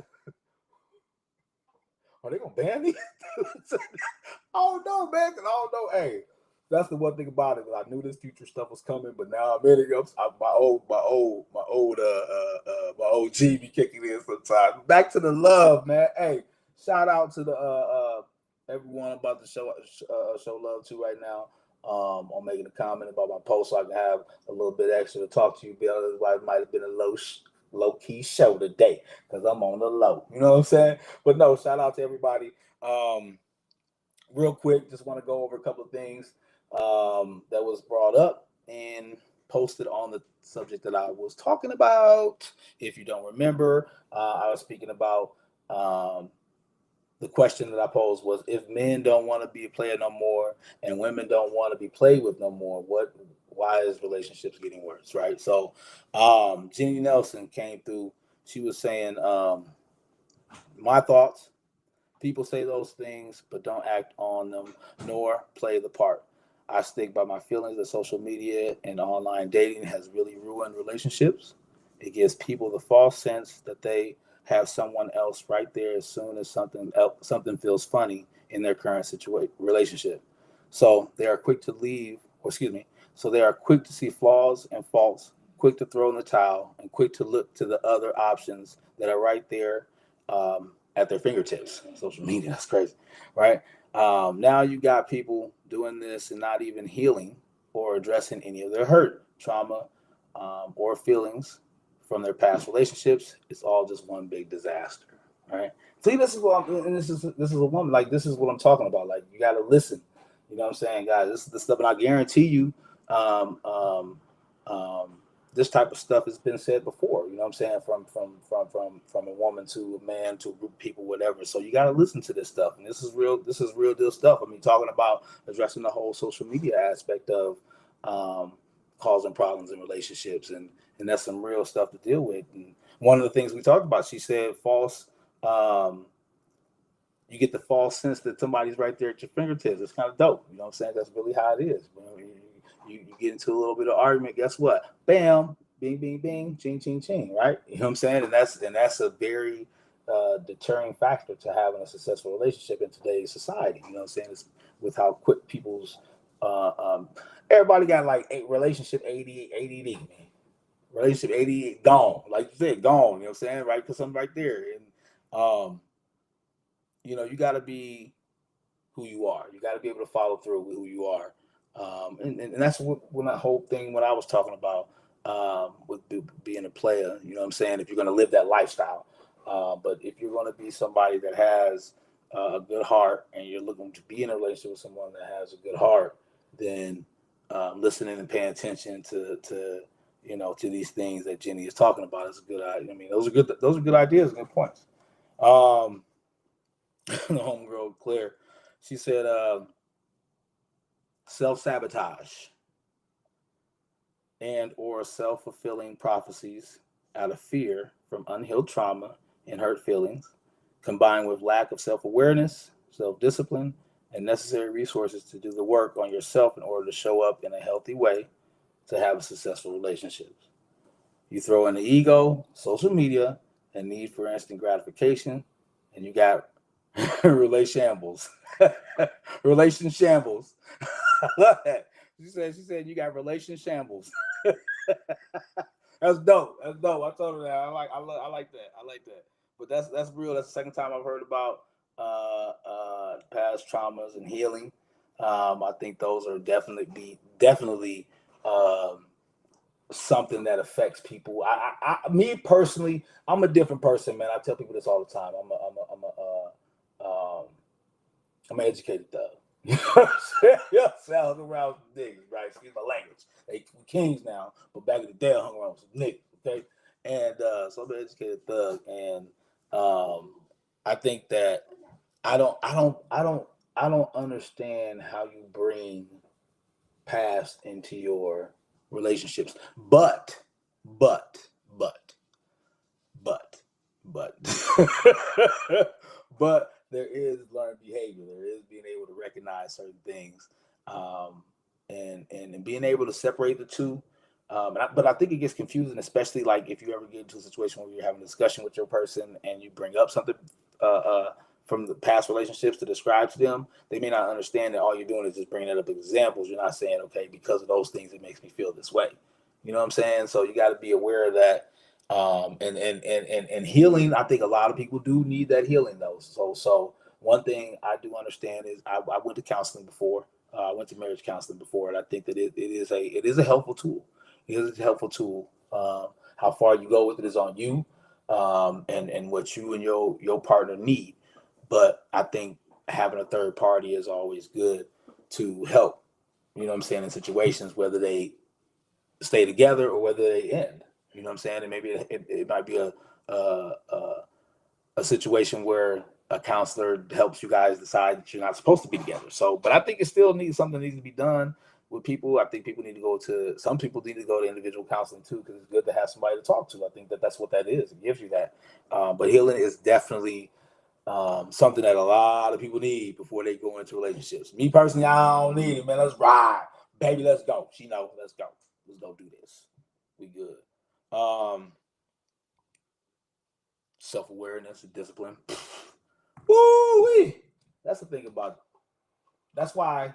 are they gonna ban me? I don't know, man. Because I don't know. Hey, that's the one thing about it. I knew this future stuff was coming, but now I'm in it. My OG be kicking in sometimes. Back to the love, man. Hey, shout out to the everyone about to show love to right now. I'm making a comment about my post so I can have a little bit extra to talk to you. Otherwise, it might have been a low key show today because I'm on the low. You know what I'm saying? But no, shout out to everybody. Real quick, just want to go over a couple of things that was brought up and posted on the subject that I was talking about. If you don't remember, I was speaking about the question that I posed was, if men don't want to be a player no more and women don't want to be played with no more, why is relationships getting worse, right? So Jenny Nelson came through. She was saying, my thoughts. People say those things, but don't act on them, nor play the part. I stick by my feelings that social media and online dating has really ruined relationships. It gives people the false sense that they have someone else right there as soon as something feels funny in their current relationship. So they are quick to leave, or excuse me, so they are quick to see flaws and faults, quick to throw in the towel, and quick to look to the other options that are right there at their fingertips. Social media, that's crazy, right? Now you got people doing this and not even healing or addressing any of their hurt, trauma, or feelings from their past relationships. It's all just one big disaster, right? See, this is what this is a woman, like, this is what I'm talking about. Like, you got to listen. You know what I'm saying, guys? This is the stuff, and I guarantee you, um, um, um, this type of stuff has been said before. You know what I'm saying? From a woman to a man to a group of people, whatever. So you got to listen to this stuff, and this is real. This is real deal stuff. I mean, talking about addressing the whole social media aspect of causing problems in relationships, and that's some real stuff to deal with. And one of the things we talked about, she said, false. You get the false sense that somebody's right there at your fingertips. It's kind of dope. You know what I'm saying? That's really how it is. You get into a little bit of argument. Guess what? Bam, bing, bing, bing, ching, ching, ching. Right? You know what I'm saying? And that's a very deterring factor to having a successful relationship in today's society. You know what I'm saying? It's with how quick people's everybody got like relationship ADD, man. Relationship ADD gone. Like you said, gone. You know what I'm saying? Right? Because I'm right there. And you got to be who you are. You got to be able to follow through with who you are. And that's when that whole thing, what I was talking about with being a player, you know what I'm saying? If you're going to live that lifestyle. But if you're going to be somebody that has a good heart and you're looking to be in a relationship with someone that has a good heart, then listening and paying attention to these things that Jenny is talking about is a good idea. I mean, those are good ideas, good points. The homegirl Claire, she said, self-sabotage and or self-fulfilling prophecies out of fear from unhealed trauma and hurt feelings, combined with lack of self-awareness, self-discipline, and necessary resources to do the work on yourself in order to show up in a healthy way to have a successful relationship. You throw in the ego, social media, and need for instant gratification, and you got relation shambles. Relation shambles. I love that. She said you got relation shambles. That's dope. That's dope. I told her that. I like that. I like that. But that's real. That's the second time I've heard about past traumas and healing. I think those are definitely um, something that affects people. Me personally, I'm a different person, man. I tell people this all the time. I'm an educated thug. You know what I'm saying? Yeah, I hung around with niggas, right? Excuse my language. They kings now, but back in the day, I hung around with some niggas, okay? And so I'm an educated thug, and I think that I don't, I don't, I don't, I don't understand how you bring past into your relationships, but, but, but, but, but there is learned behavior. There is being able to recognize certain things, and being able to separate the two. But I think it gets confusing, especially like if you ever get into a situation where you're having a discussion with your person and you bring up something uh, uh, from the past relationships to describe to them. They may not understand that all you're doing is just bringing up examples. You're not saying, okay, because of those things, it makes me feel this way. You know what I'm saying? So you got to be aware of that. And healing, I think a lot of people do need that healing though. So one thing I do understand is I went to counseling before. I went to marriage counseling before, and I think that it is a helpful tool. It is a helpful tool. How far you go with it is on you, and what you and your partner need. But I think having a third party is always good to help. You know what I'm saying, in situations whether they stay together or whether they end. You know what I'm saying? And maybe it might be a, a a situation where a counselor helps you guys decide that you're not supposed to be together. So, but I think it still needs something that needs to be done with people. I think some people need to go to individual counseling too, because it's good to have somebody to talk to. I think that that's what that is. It gives you that. But healing is definitely something that a lot of people need before they go into relationships. Me personally, I don't need it, man. Let's ride, baby. Let's go. She know. Let's go. Let's go do this. We good. Um, Self-awareness and discipline. Woo-wee. That's the thing about it. That's why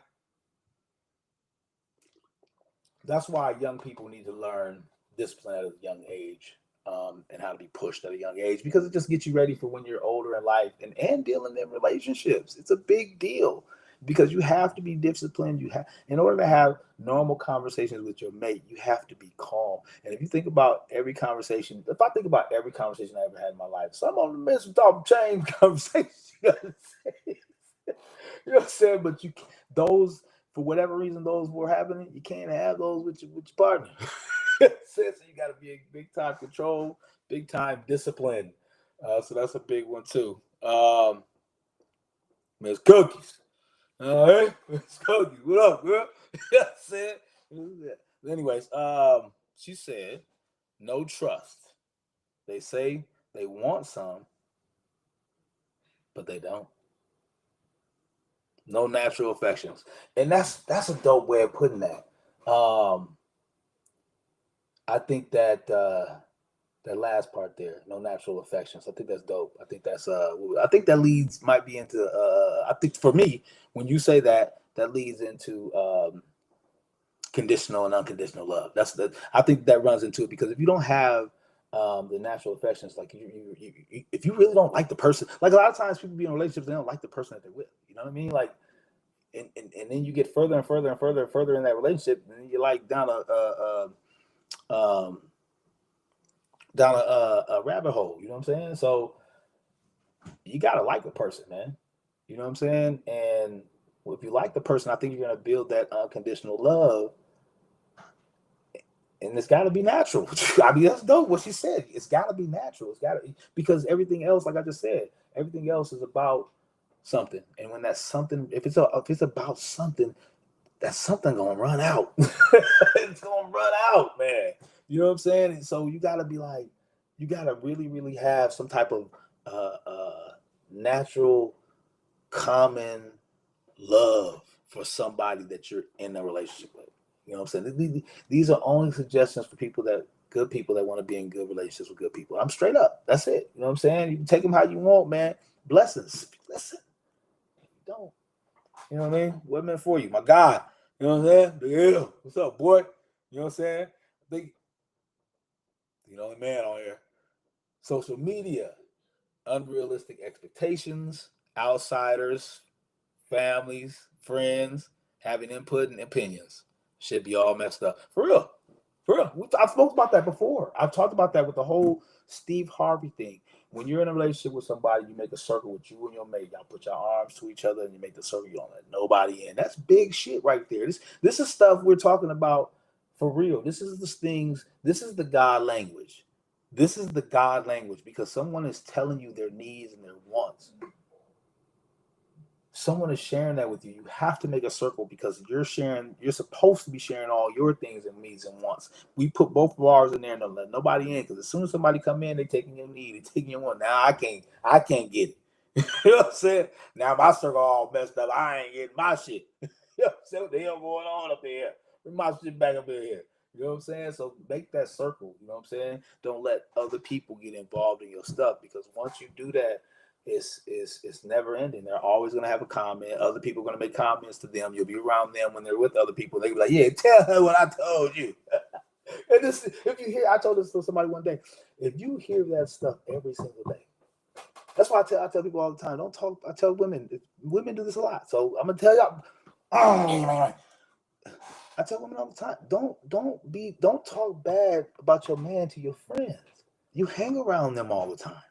young people need to learn discipline at a young age, and how to be pushed at a young age, because it just gets you ready for when you're older in life and dealing in relationships. It's a big deal because you have to be disciplined. You have, in order to have normal conversations with your mate, you have to be calm. And if you think about every conversation, if I think about every conversation I ever had in my life, some of them been some top chain conversations. You know what I'm saying? But those, for whatever reason those were happening, you can't have those with your partner. So you got to be a big time control, big time discipline. So that's a big one too. Miss Cookies. All right, Miss Cookies. What up, girl? That's it. Anyways, she said, no trust. They say they want some, but they don't. No natural affections, and that's a dope way of putting that. Um, I think that that last part there, no natural affections. I think that's dope. I think that leads might be into I think for me, when you say that, that leads into conditional and unconditional love. I think that runs into it, because if you don't have the natural affections, like if you really don't like the person, like a lot of times people be in relationships, they don't like the person that they're with. You know what I mean? Like, and then you get further and further and further and further in that relationship, and then you're like um, down a rabbit hole. You know what I'm saying? So you gotta like the person, man. You know what I'm saying? And if you like the person, I think you're gonna build that unconditional love, and it's gotta be natural. I mean, that's dope what she said. It's gotta be natural. It's gotta, because everything else, like I just said, everything else is about something. And when that's something, if it's about something, that something gonna run out. It's gonna run out, man. You know what I'm saying? And so you gotta be like, you gotta really, really have some type of natural, common love for somebody that you're in a relationship with. You know what I'm saying? These are only suggestions for people that Good people that want to be in good relationships with good people. I'm straight up. That's it. You know what I'm saying? You can take them how you want, man. Blessings. Listen. Don't. You know what I mean? What meant for you? My God. You know what I'm saying? Yeah. What's up, boy? You know what I'm saying? Big, you know the man on here. Social media, unrealistic expectations, outsiders, families, friends, having input and opinions. Should be all messed up. For real. For real. I've spoken about that before. I've talked about that with the whole Steve Harvey thing. When you're in a relationship with somebody, you make a circle with you and your mate. Y'all put your arms to each other and you make the circle. You don't let nobody in. That's big shit right there. This is stuff we're talking about for real. This is the things. This is the God language. This is the God language because someone is telling you their needs and their wants. Someone is sharing that with you. You have to make a circle because you're supposed to be sharing all your things and needs and wants. We put both of ours in there and don't let nobody in because as soon as somebody come in, they taking your need, they taking your want. Now I can't get it. You know what I'm saying? Now my circle all messed up. I ain't getting my shit. You know what I'm saying? What the hell going on up here? Bring my shit back up in here. You know what I'm saying? So make that circle. You know what I'm saying? Don't let other people get involved in your stuff because once you do that, it's never ending. They're always gonna have a comment. Other people are gonna make comments to them. You'll be around them when they're with other people. They be like, "Yeah, tell her what I told you." And this, if you hear, I told this to somebody one day. If you hear that stuff every single day, that's why I tell people all the time. Don't talk. I tell women. Women do this a lot. So I'm gonna tell y'all. Oh, I tell women all the time. Don't talk bad about your man to your friends. You hang around them all the time.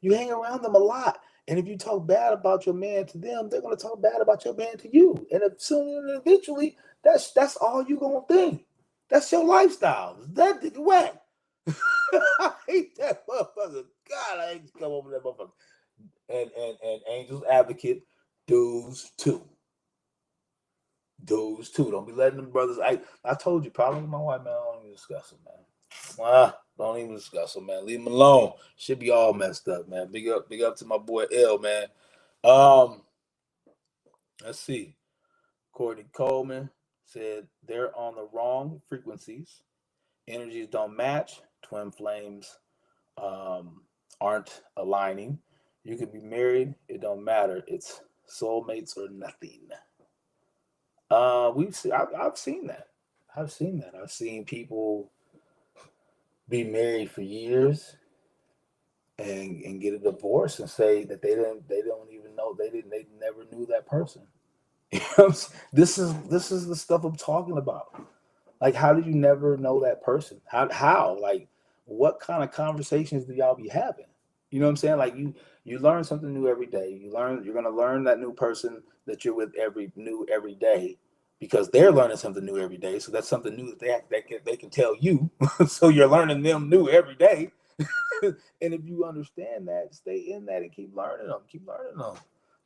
You hang around them a lot. And if you talk bad about your man to them, they're gonna talk bad about your man to you. And sooner and eventually, that's all you gonna think. That's your lifestyle. That whack. I hate that motherfucker. God, I hate to come over that motherfucker. And Angels Advocate, dudes too. Those two. Don't be letting them brothers. I told you, problem with my white man, I don't even discuss them, man. Don't even discuss them, man. Leave them alone. Should be all messed up, man. Big up to my boy L, man. Let's see. Courtney Coleman said they're on the wrong frequencies. Energies don't match. Twin flames aren't aligning. You could be married. It don't matter. It's soulmates or nothing. I've seen that. I've seen that. I've seen people be married for years and get a divorce and say that they don't even know they never knew that person. This is the stuff I'm talking about. Like, how did you never know that person? How? Like, what kind of conversations do y'all be having? You know what I'm saying? Like you learn something new every day. You're gonna learn that new person that you're with every day because they're learning something new every day. So that's something new that they can tell you. So you're learning them new every day. And if you understand that, stay in that and keep learning them. Keep learning them.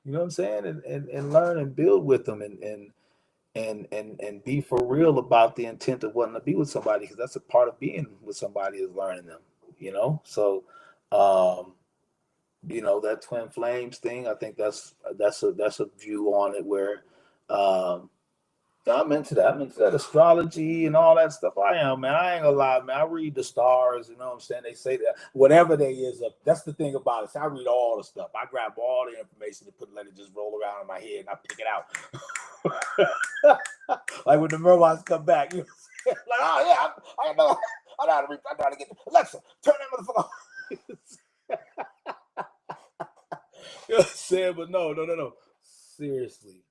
You know what I'm saying? And learn and build with them and be for real about the intent of wanting to be with somebody because that's a part of being with somebody is learning them. You know, so that twin flames thing. I think that's a view on it where I'm into that. I'm into that astrology and all that stuff. I am, man. I ain't gonna lie, man. I read the stars. You know what I'm saying? They say that whatever they is up. That's the thing about it. So I read all the stuff. I grab all the information and let it just roll around in my head, and I pick it out. Like when the robots come back, you know what I'm saying? Like, oh yeah, I know. I know how to read. I know how to get Alexa. Turn that motherfucker off. You know what I'm saying? But no. Seriously.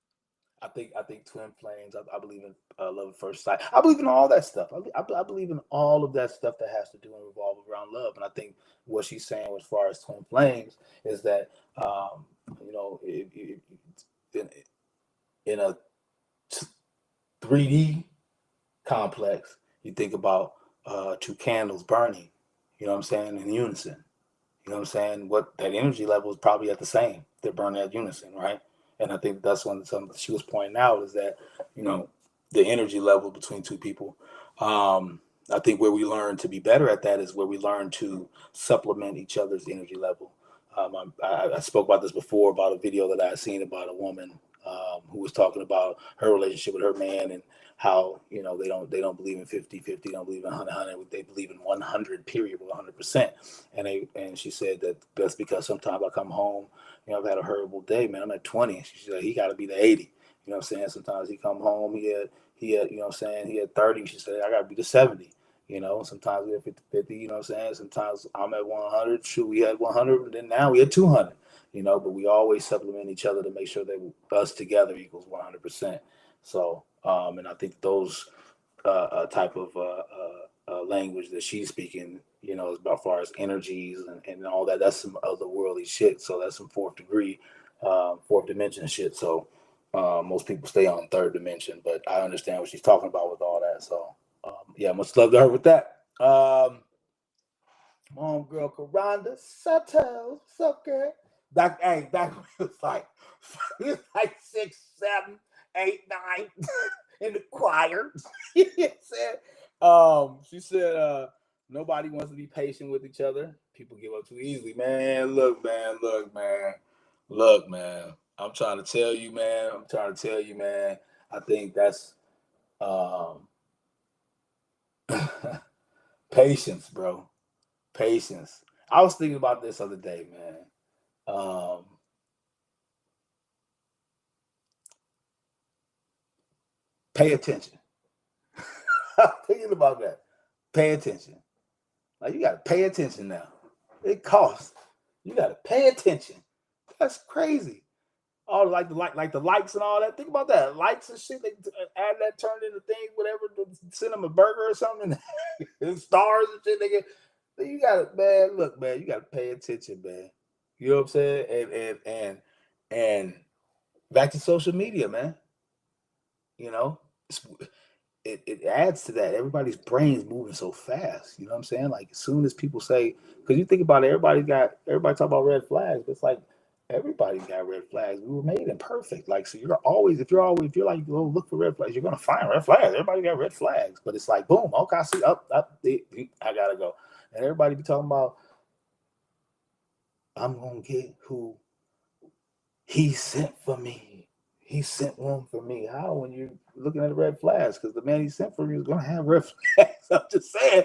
I think twin flames. I believe in love at first sight. I believe in all that stuff. I believe in all of that stuff that has to do and revolve around love. And I think what she's saying as far as twin flames is that in a 3D complex, you think about two candles burning. You know what I'm saying, in unison. You know what I'm saying? What that energy level is probably at the same. They're burning at unison, right? And I think that's when something she was pointing out is that, the energy level between two people. I think where we learn to be better at that is where we learn to supplement each other's energy level. I spoke about this before about a video that I had seen about a woman who was talking about her relationship with her man and how, you know, they don't believe in 50-50, don't believe in 100-100, they believe in 100 period, 100%. And she said that that's because sometimes I come home, you know, I've had a horrible day, man. I'm at 20. She said he got to be the 80. You know what I'm saying? Sometimes he come home, he had, you know what I'm saying, he had 30. She said I got to be the 70. You know, sometimes we have 50-50, you know what I'm saying? Sometimes I'm at 100. Shoot, we had 100, and then now we had 200. You know, but we always supplement each other to make sure that us together equals 100%. So, and I think those type of language that she's speaking, you know, as far as energies and all that, that's some otherworldly shit. So that's some fourth dimension shit. So most people stay on third dimension, but I understand what she's talking about with all that. So yeah, much love to her with that. Homegirl Karanda Sutton, what's up, girl? Back when it was like 6, 7, 8, 9 in the choir. She said, nobody wants to be patient with each other. People give up too easily. Man, look, man. I'm trying to tell you, man. I think that's patience, bro. Patience. I was thinking about this other day, man. Pay attention. I'm thinking about that. Pay attention. Like, you got to pay attention now. It costs. You got to pay attention. That's crazy. All like the likes and all that. Think about that. Likes and shit. They add that, turn into things, whatever. Send them a burger or something. And stars and shit. They get. You got to, man. Look, man. You got to pay attention, man. You know what I'm saying? And back to social media, man. You know, it adds to that. Everybody's brains moving so fast. You know what I'm saying? Like, as soon as people say, because you think about it, everybody talk about red flags, but it's like everybody's got red flags. We were made imperfect. Like, so if you're like, go look for red flags, you're gonna find red flags. Everybody got red flags, but it's like, boom, okay, I see up, I gotta go. And everybody be talking about, I'm gonna get who he sent for me. He sent one for me. How, when you're looking at the red flags? Because the man he sent for you is going to have red flags. I'm just saying.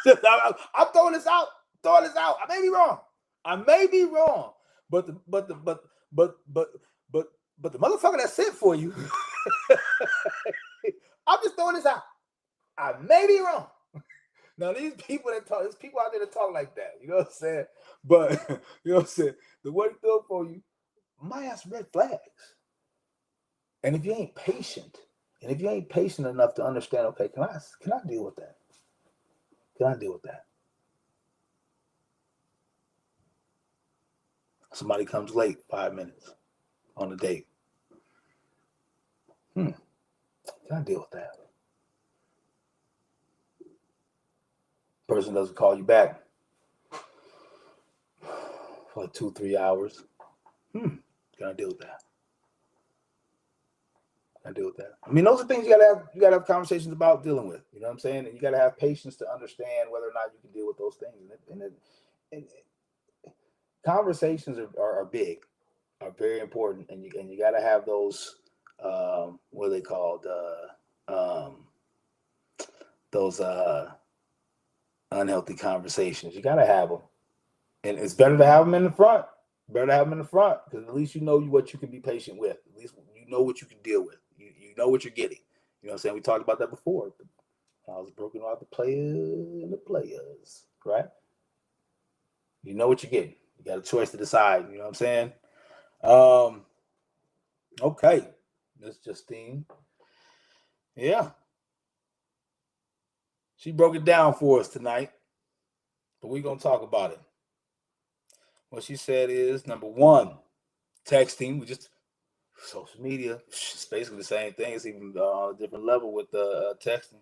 I'm throwing this out. I may be wrong. But the motherfucker that sent for you. I'm just throwing this out. I may be wrong. Now, there's people out there that talk like that. You know what I'm saying? But you know what I'm saying? The one he threw for you might have some red flags. And if you ain't patient enough to understand, okay, can I deal with that? Can I deal with that? Somebody comes late 5 minutes on a date. Can I deal with that? Person doesn't call you back for like 2-3 hours. Can I deal with that? I deal with that. I mean, those are things you gotta have conversations about dealing with. You know what I'm saying? And you gotta have patience to understand whether or not you can deal with those things. And conversations are big, are very important, and you gotta have those what are they called? Those unhealthy conversations. You gotta have them, and it's better to have them in the front. Because at least you know what you can be patient with. At least you know what you can deal with. You know what you're getting. You know what I'm saying? We talked about that before. I was broken out the players, right? You know what you're getting. You got a choice to decide. You know what I'm saying? Okay, Miss Justine. Yeah, she broke it down for us tonight, but we're gonna talk about it. What she said is, number one, texting. We just social media. It's basically the same thing. It's even on a different level with texting.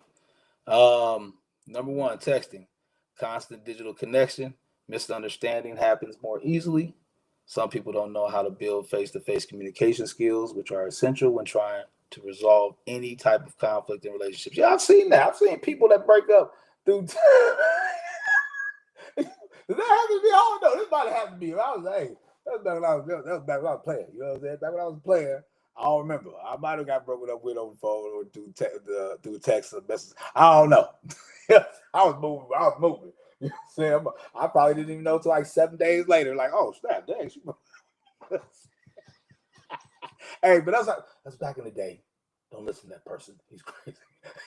Number one, texting. Constant digital connection. Misunderstanding happens more easily. Some people don't know how to build face-to-face communication skills, which are essential when trying to resolve any type of conflict in relationships. Yeah, I've seen that. I've seen people that break up through. Does that happen to me? I don't know. This might have happened to me. I was like, hey, that was back when I was playing. You know what I'm saying? Back when I was playing, I don't remember. I might have got broken up with over the phone or through text or messages. I don't know. I was moving. I was moving. You know what I'm saying? I probably didn't even know till like 7 days later. Like, oh snap, dang. Hey, but that's back in the day. Don't listen to that person. He's crazy.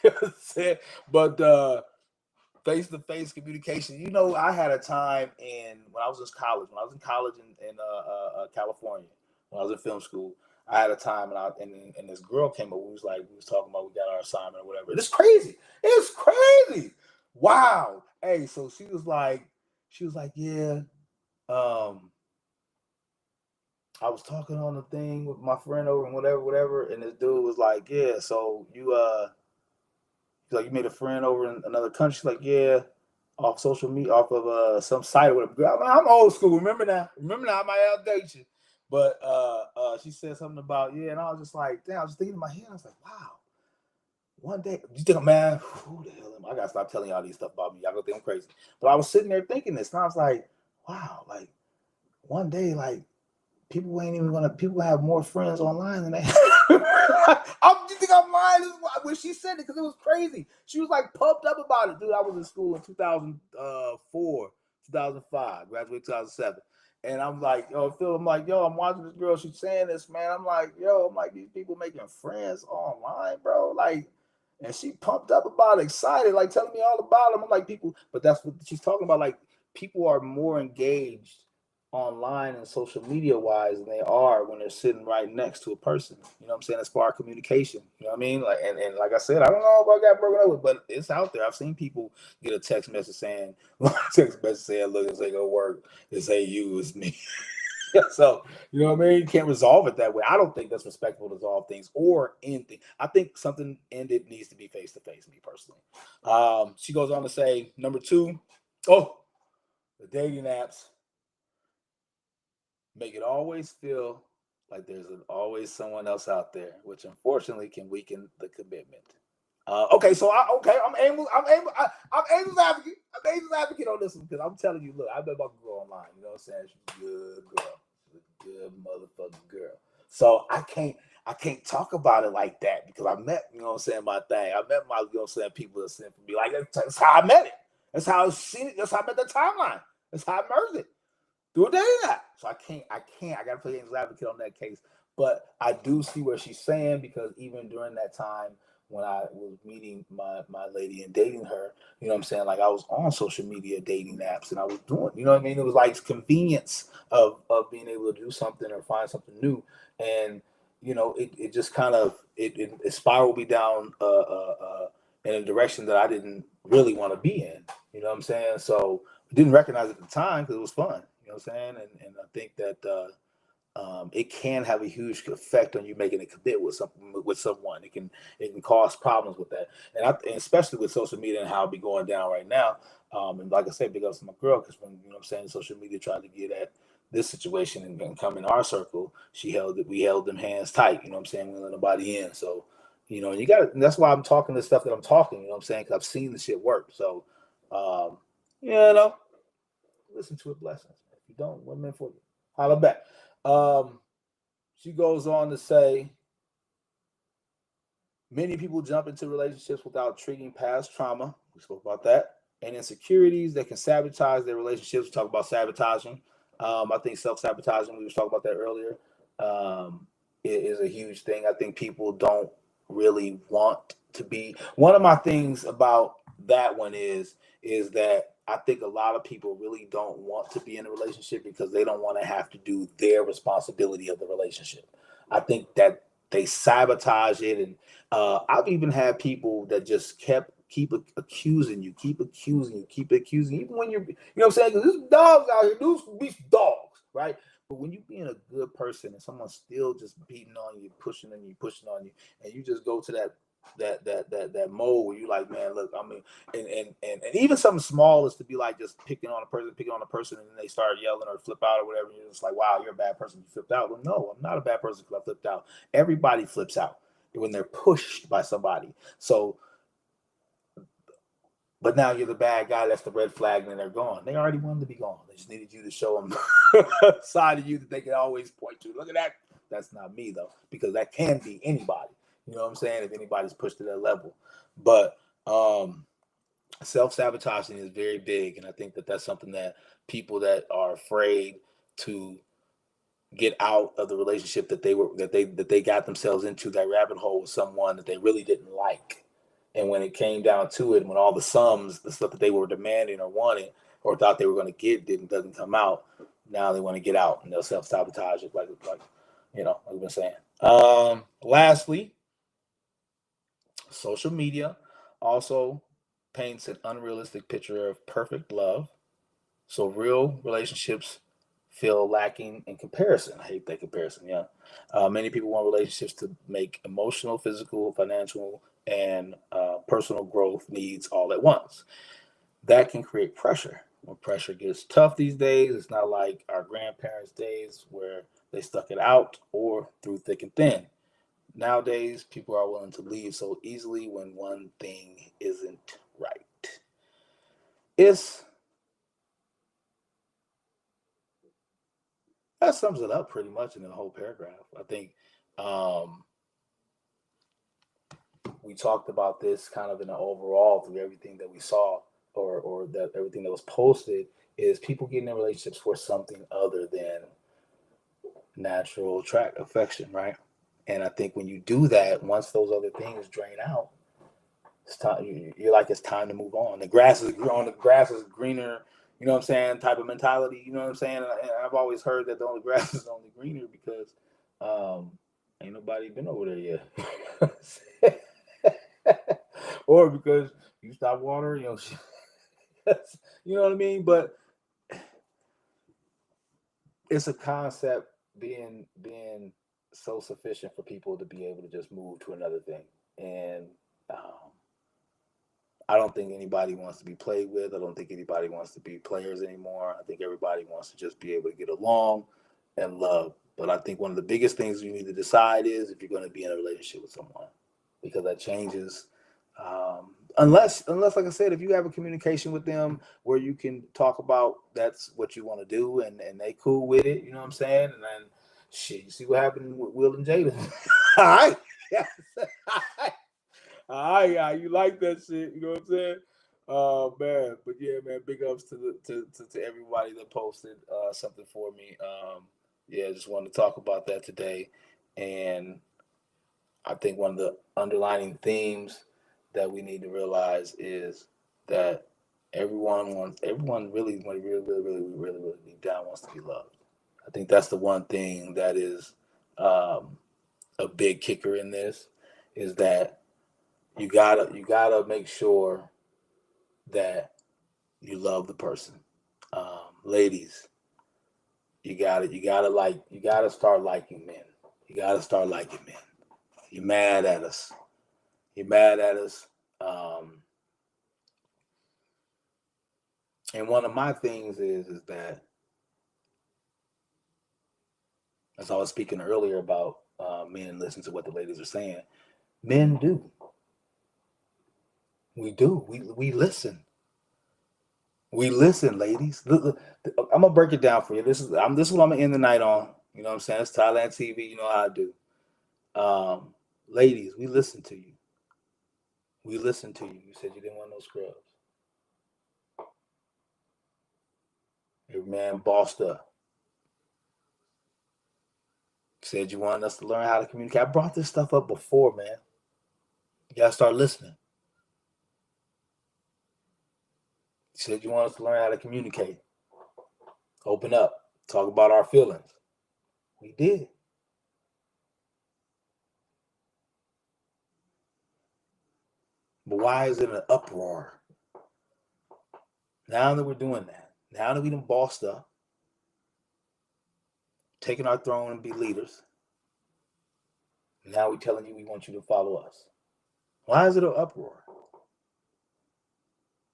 You know what I'm saying? But face-to-face communication. You know, I had a time when I was in college. When I was in college in California, when I was in film school, I had a time and this girl came up. We was talking about we got our assignment or whatever. It's crazy. It's crazy. Wow. Hey, so she was like, yeah. I was talking on the thing with my friend over and whatever, and this dude was like, yeah. So he's like, you made a friend over in another country? She's like, yeah, off social media, off of some site or whatever. I'm old school. Remember now, I might outdate you. But she said something about, yeah, and I was just like, damn, I was just thinking in my head, I was like, wow, one day, you think, man, who the hell am I? I gotta stop telling y'all these stuff about me. Y'all gonna think I'm crazy. But I was sitting there thinking this, and I was like, wow, like one day, like people have more friends online than they you think I'm lying? When she said it, because it was crazy. She was like pumped up about it. Dude, I was in school in 2004, 2005, graduated 2007. And I'm like, Phil, I'm watching this girl. She's saying this, man. I'm like, these people making friends online, bro. Like, and she pumped up about it, excited, like telling me all about them. I'm like, people, but that's what she's talking about. Like, people are more engaged online and social media wise than they are when they're sitting right next to a person. You know what I'm saying? As far as communication. You know what I mean? Like and like I said, I don't know if I got broken up with, but it's out there. I've seen people get a text message saying, look, it's like go work. It's hey you, it's me. So you know what I mean? You can't resolve it that way. I don't think that's respectful to resolve things or anything. I think something ended needs to be face to face, me personally. She goes on to say, number 2, the dating apps make it always feel like there's always someone else out there, which unfortunately can weaken the commitment. Okay, so I'm Angel's advocate. I'm Angel's advocate on this one because I'm telling you, look, I met my girl online. You know what I'm saying? She's a good girl. She's a good motherfucking girl. So I can't talk about it like that because I met, you know what I'm saying, my thing. I met my, you know what I'm saying, people that sent for me. Like that's how I met it. That's how I seen it. That's how I met the timeline. That's how I merged it. Do a dating app. So I gotta play Angel's advocate on that case. But I do see what she's saying because even during that time when I was meeting my lady and dating her, you know what I'm saying? Like I was on social media dating apps and I was doing, you know what I mean? It was like convenience of being able to do something or find something new. And you know, it just kind of it spiraled me down in a direction that I didn't really want to be in. You know what I'm saying? So didn't recognize it at the time because it was fun. You know what I'm saying? And I think that it can have a huge effect on you making a commit with someone. It can cause problems with that, and especially with social media and how it be going down right now. And like I said, because my girl, because when you know what I'm saying, social media tried to get at this situation and come in our circle, we held them hands tight. You know what I'm saying? We let nobody in. So you know, and you got to. That's why I'm talking the stuff that I'm talking. You know what I'm saying? Because I've seen the shit work. So you know, listen to it, blessings. If you don't, what meant for you? Holla back. She goes on to say, many people jump into relationships without treating past trauma. We spoke about that. And insecurities that can sabotage their relationships. We talk about sabotaging. I think self-sabotaging, we were talking about that earlier, it is a huge thing. I think people don't really want to be. One of my things about that one is that I think a lot of people really don't want to be in a relationship because they don't want to have to do their responsibility of the relationship. I think that they sabotage it, and I've even had people that just keep accusing you, even when you're, you know what I'm saying? Because there's dogs out here, dudes be dogs, right? But when you being a good person and someone's still just beating on you, pushing on you, and you just go to that mode where you like, man, look, I mean, and even something small is to be like just picking on a person, and then they start yelling or flip out or whatever. And you're just like, wow, you're a bad person. You flipped out. Well, no, I'm not a bad person because I flipped out. Everybody flips out when they're pushed by somebody. So, but now you're the bad guy. That's the red flag, and then they're gone. They already wanted to be gone. They just needed you to show them a side of you that they can always point to. Look at that that's not me though, because that can be anybody. You know what I'm saying? If anybody's pushed to that level, but self-sabotaging is very big, and I think that that's something that people that are afraid to get out of the relationship that they got themselves into, that rabbit hole with someone that they really didn't like, and when it came down to it, when all the sums, the stuff that they were demanding or wanting or thought they were going to get doesn't come out, now they want to get out and they'll self-sabotage it, like like we've been saying. Lastly, social media also paints an unrealistic picture of perfect love. So real relationships feel lacking in comparison. I hate that comparison. Yeah. Many people want relationships to make emotional, physical, financial, and personal growth needs all at once. That can create pressure. When pressure gets tough these days, it's not like our grandparents' days where they stuck it out or through thick and thin. Nowadays, people are willing to leave so easily when one thing isn't right. It's That sums it up pretty much in the whole paragraph. I think um, we talked about this kind of in the overall through everything that we saw, or that everything that was posted, is people getting in relationships for something other than natural track affection, right? And I think when you do that, once those other things drain out, it's time. You're like, it's time to move on. The grass is greener. You know what I'm saying? Type of mentality. You know what I'm saying? And I've always heard that the only grass is only greener because um, ain't nobody been over there yet, or because you stop watering. You know what I mean? But it's a concept being so sufficient for people to be able to just move to another thing, and um, I don't think anybody wants to be played with. I don't think anybody wants to be players anymore. I think everybody wants to just be able to get along and love. But I think one of the biggest things you need to decide is if you're going to be in a relationship with someone, because that changes. Unless, like I said, if you have a communication with them where you can talk about that's what you want to do, and they cool with it, you know what I'm saying? And then, shit, you see what happened with Will and Jada. All right. Yeah, you like that shit, you know what I'm saying? Oh man, but yeah, man, big ups to everybody that posted something for me. Yeah, just wanted to talk about that today, and I think one of the underlining themes that we need to realize is that everyone really deep down wants to be loved. I think that's the one thing that is um, a big kicker in this, is that you gotta make sure that you love the person. Ladies, you gotta start liking men. You gotta start liking men. You're mad at us. You're mad at us. Um, and one of my things is that, as I was speaking earlier about men listen to what the ladies are saying, men do. We do. We listen. We listen, ladies. I'm gonna break it down for you. This is what I'm gonna end the night on. You know what I'm saying? It's Thailand TV. You know how I do. Um, Ladies, we listen to you. We listen to you. You said you didn't want no scrubs. Your man bossed up. Said you wanted us to learn how to communicate. I brought this stuff up before, man. You gotta start listening. You said you want us to learn how to communicate, open up, talk about our feelings. We did. But why is it an uproar? Now that we're doing that, now that we done bossed up, taking our throne and be leaders, now we're telling you we want you to follow us. Why is it an uproar?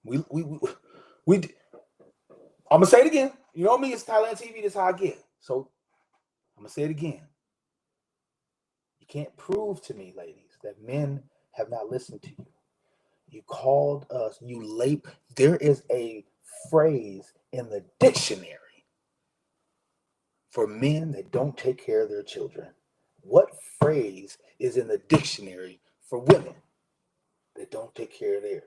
We we we, we I'm gonna say it again. You know me, it's Thailand TV. This is how I get. So I'm gonna say it again. You can't prove to me, ladies, that men have not listened to you. You called us. There is a phrase in the dictionary for men that don't take care of their children. What phrase is in the dictionary for women that don't take care of theirs?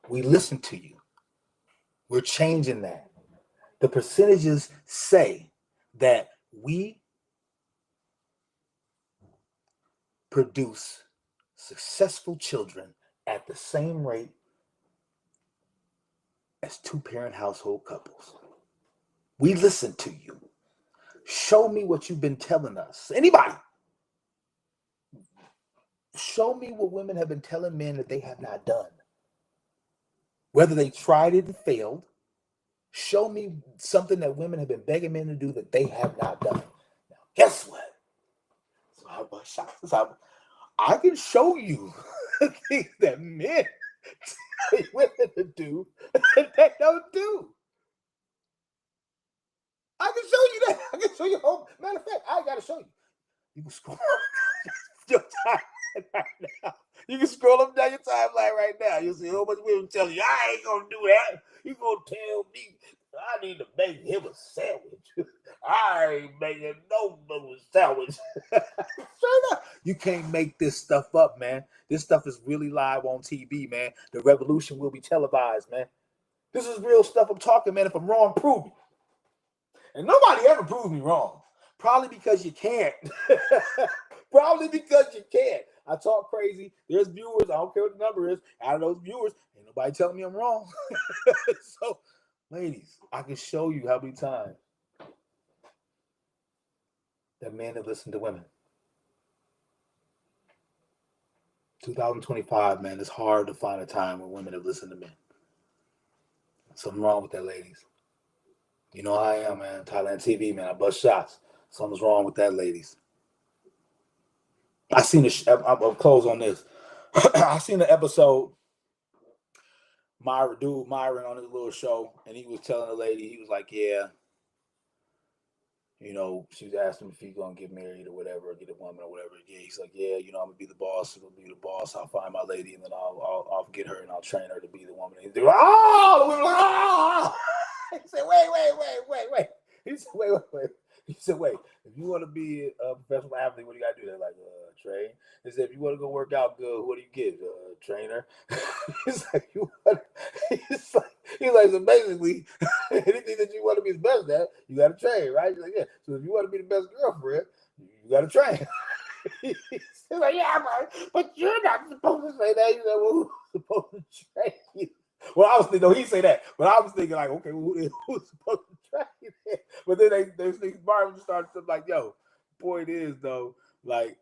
We listen to you. We're changing that. The percentages say that we produce successful children at the same rate as two-parent household couples. We listen to you. Show me what you've been telling us. Anybody? Show me what women have been telling men that they have not done. Whether they tried it and failed, show me something that women have been begging men to do that they have not done. Now, guess what? So I can show you things that men tell women to do that they don't do. I can show you that. I can show you. Matter of fact, I gotta show you. You can scroll your timeline right now. You can scroll up down your timeline right now. You'll see a whole bunch of women telling you, I ain't gonna do that. You gonna tell me I need to make him a sandwich. I ain't making no sandwich. Straight up. You can't make this stuff up, man. This stuff is really live on TV, man. The revolution will be televised, man. This is real stuff I'm talking, man. If I'm wrong, prove me. And nobody ever proved me wrong. Probably because you can't. Probably because you can't. I talk crazy. There's viewers. I don't care what the number is. Out of those viewers, ain't nobody telling me I'm wrong. So, ladies, I can show you how many times that men have listened to women. 2025, man, it's hard to find a time where women have listened to men. Something wrong with that, ladies. You know how I am, man. Thailand TV, man. I bust shots. Something's wrong with that, ladies. I seen I'll close on this. I seen the episode, Myron on his little show, and he was telling the lady, he was like, yeah, you know, she was asking him if he's going to get married or whatever, or get a woman or whatever. Yeah, he's like, yeah, you know, I'm going to be the boss. I'm going to be the boss. I'll find my lady, and then I'll get her, and I'll train her to be the woman. And he's like, oh! The women like, oh! He said, wait. He said, wait. He said, wait, if you want to be a professional athlete, what do you got to do? They're like, train. He said, if you want to go work out good, what do you get? Trainer. He's like, he's like, so basically, anything that you want to be the best at, you got to train, right? He's like, yeah. So if you want to be the best girlfriend, you got to train. He's like, yeah, but you're not supposed to say that. He said, well, who's supposed to train you? Well, I was thinking, no, he say that, but I was thinking like, okay, well, who's supposed to train you? But then Marvin started to like, yo, point is though, like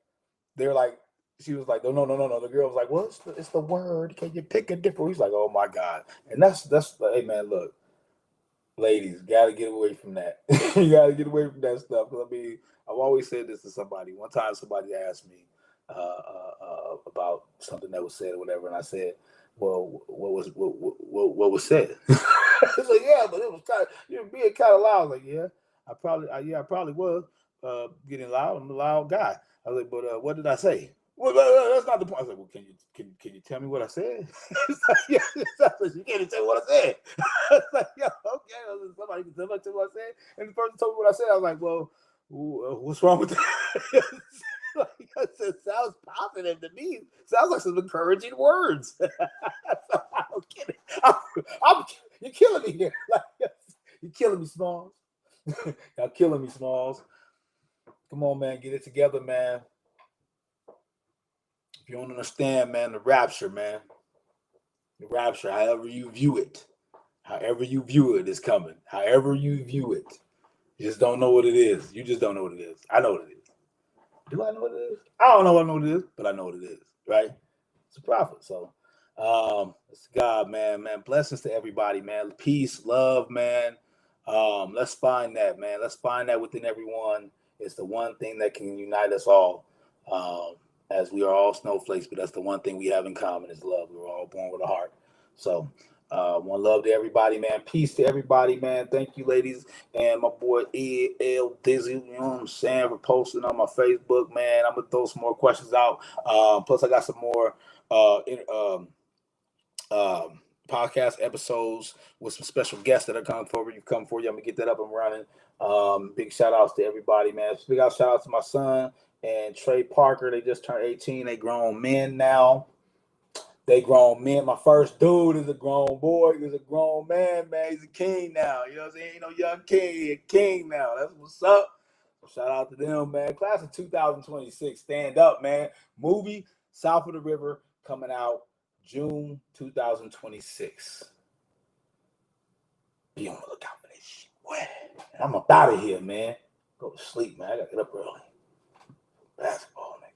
they're like, she was like, no. The girl was like, well, it's the word. Can you pick a different? He's like, oh my god, and that's hey man, look, ladies, gotta get away from that. You gotta get away from that stuff. I mean, I've always said this to somebody. One time, somebody asked me about something that was said or whatever, and I said, well, what was said? It's like, yeah, but it was kind of, you were being kind of loud. I was like, yeah, I probably was getting loud. I'm a loud guy. I was like, but what did I say? Well, that's not the point. I was like, well, can you tell me what I said? It's like, yeah, you can't even tell me what I said. It's like, yeah, okay. Somebody can tell me what I said. And the person told me what I said. I was like, well, what's wrong with that? Like, it sounds positive to me. Sounds like some encouraging words. So I'm kidding. You're killing me here. Like, you're killing me, Smalls. Y'all killing me, Smalls. Come on, man. Get it together, man. If you don't understand, man, the rapture, man. The rapture, however you view it. However you view it is coming. However you view it. You just don't know what it is. You just don't know what it is. I know what it is. Do I know what it is? I don't know what it is, but I know what it is, right? It's a prophet. So it's God, man. Blessings to everybody, man. Peace, love, man. Let's find that, man. Let's find that within everyone. It's the one thing that can unite us all. As we are all snowflakes, but that's the one thing we have in common is love. We're all born with a heart. So one love to everybody, man. Peace to everybody, man. Thank you, ladies. And my boy E.L. Dizzy, you know what I'm saying, for posting on my Facebook, man. I'm going to throw some more questions out. Plus, I got some more podcast episodes with some special guests that are coming for you. I'm going to get that up and running. Big shout outs to everybody, man. Big shout out to my son and Trey Parker. They just turned 18. They grown men now. They grown men. My first dude is a grown boy. He's a grown man, man. He's a king now. You know what I'm saying? You know, young king. He a king now. That's what's up. So shout out to them, man. Class of 2026. Stand up, man. Movie South of the River coming out June 2026. Be on the lookout for this shit. Boy, I'm up out of here, man. Go to sleep, man. I gotta get up early. Basketball, man.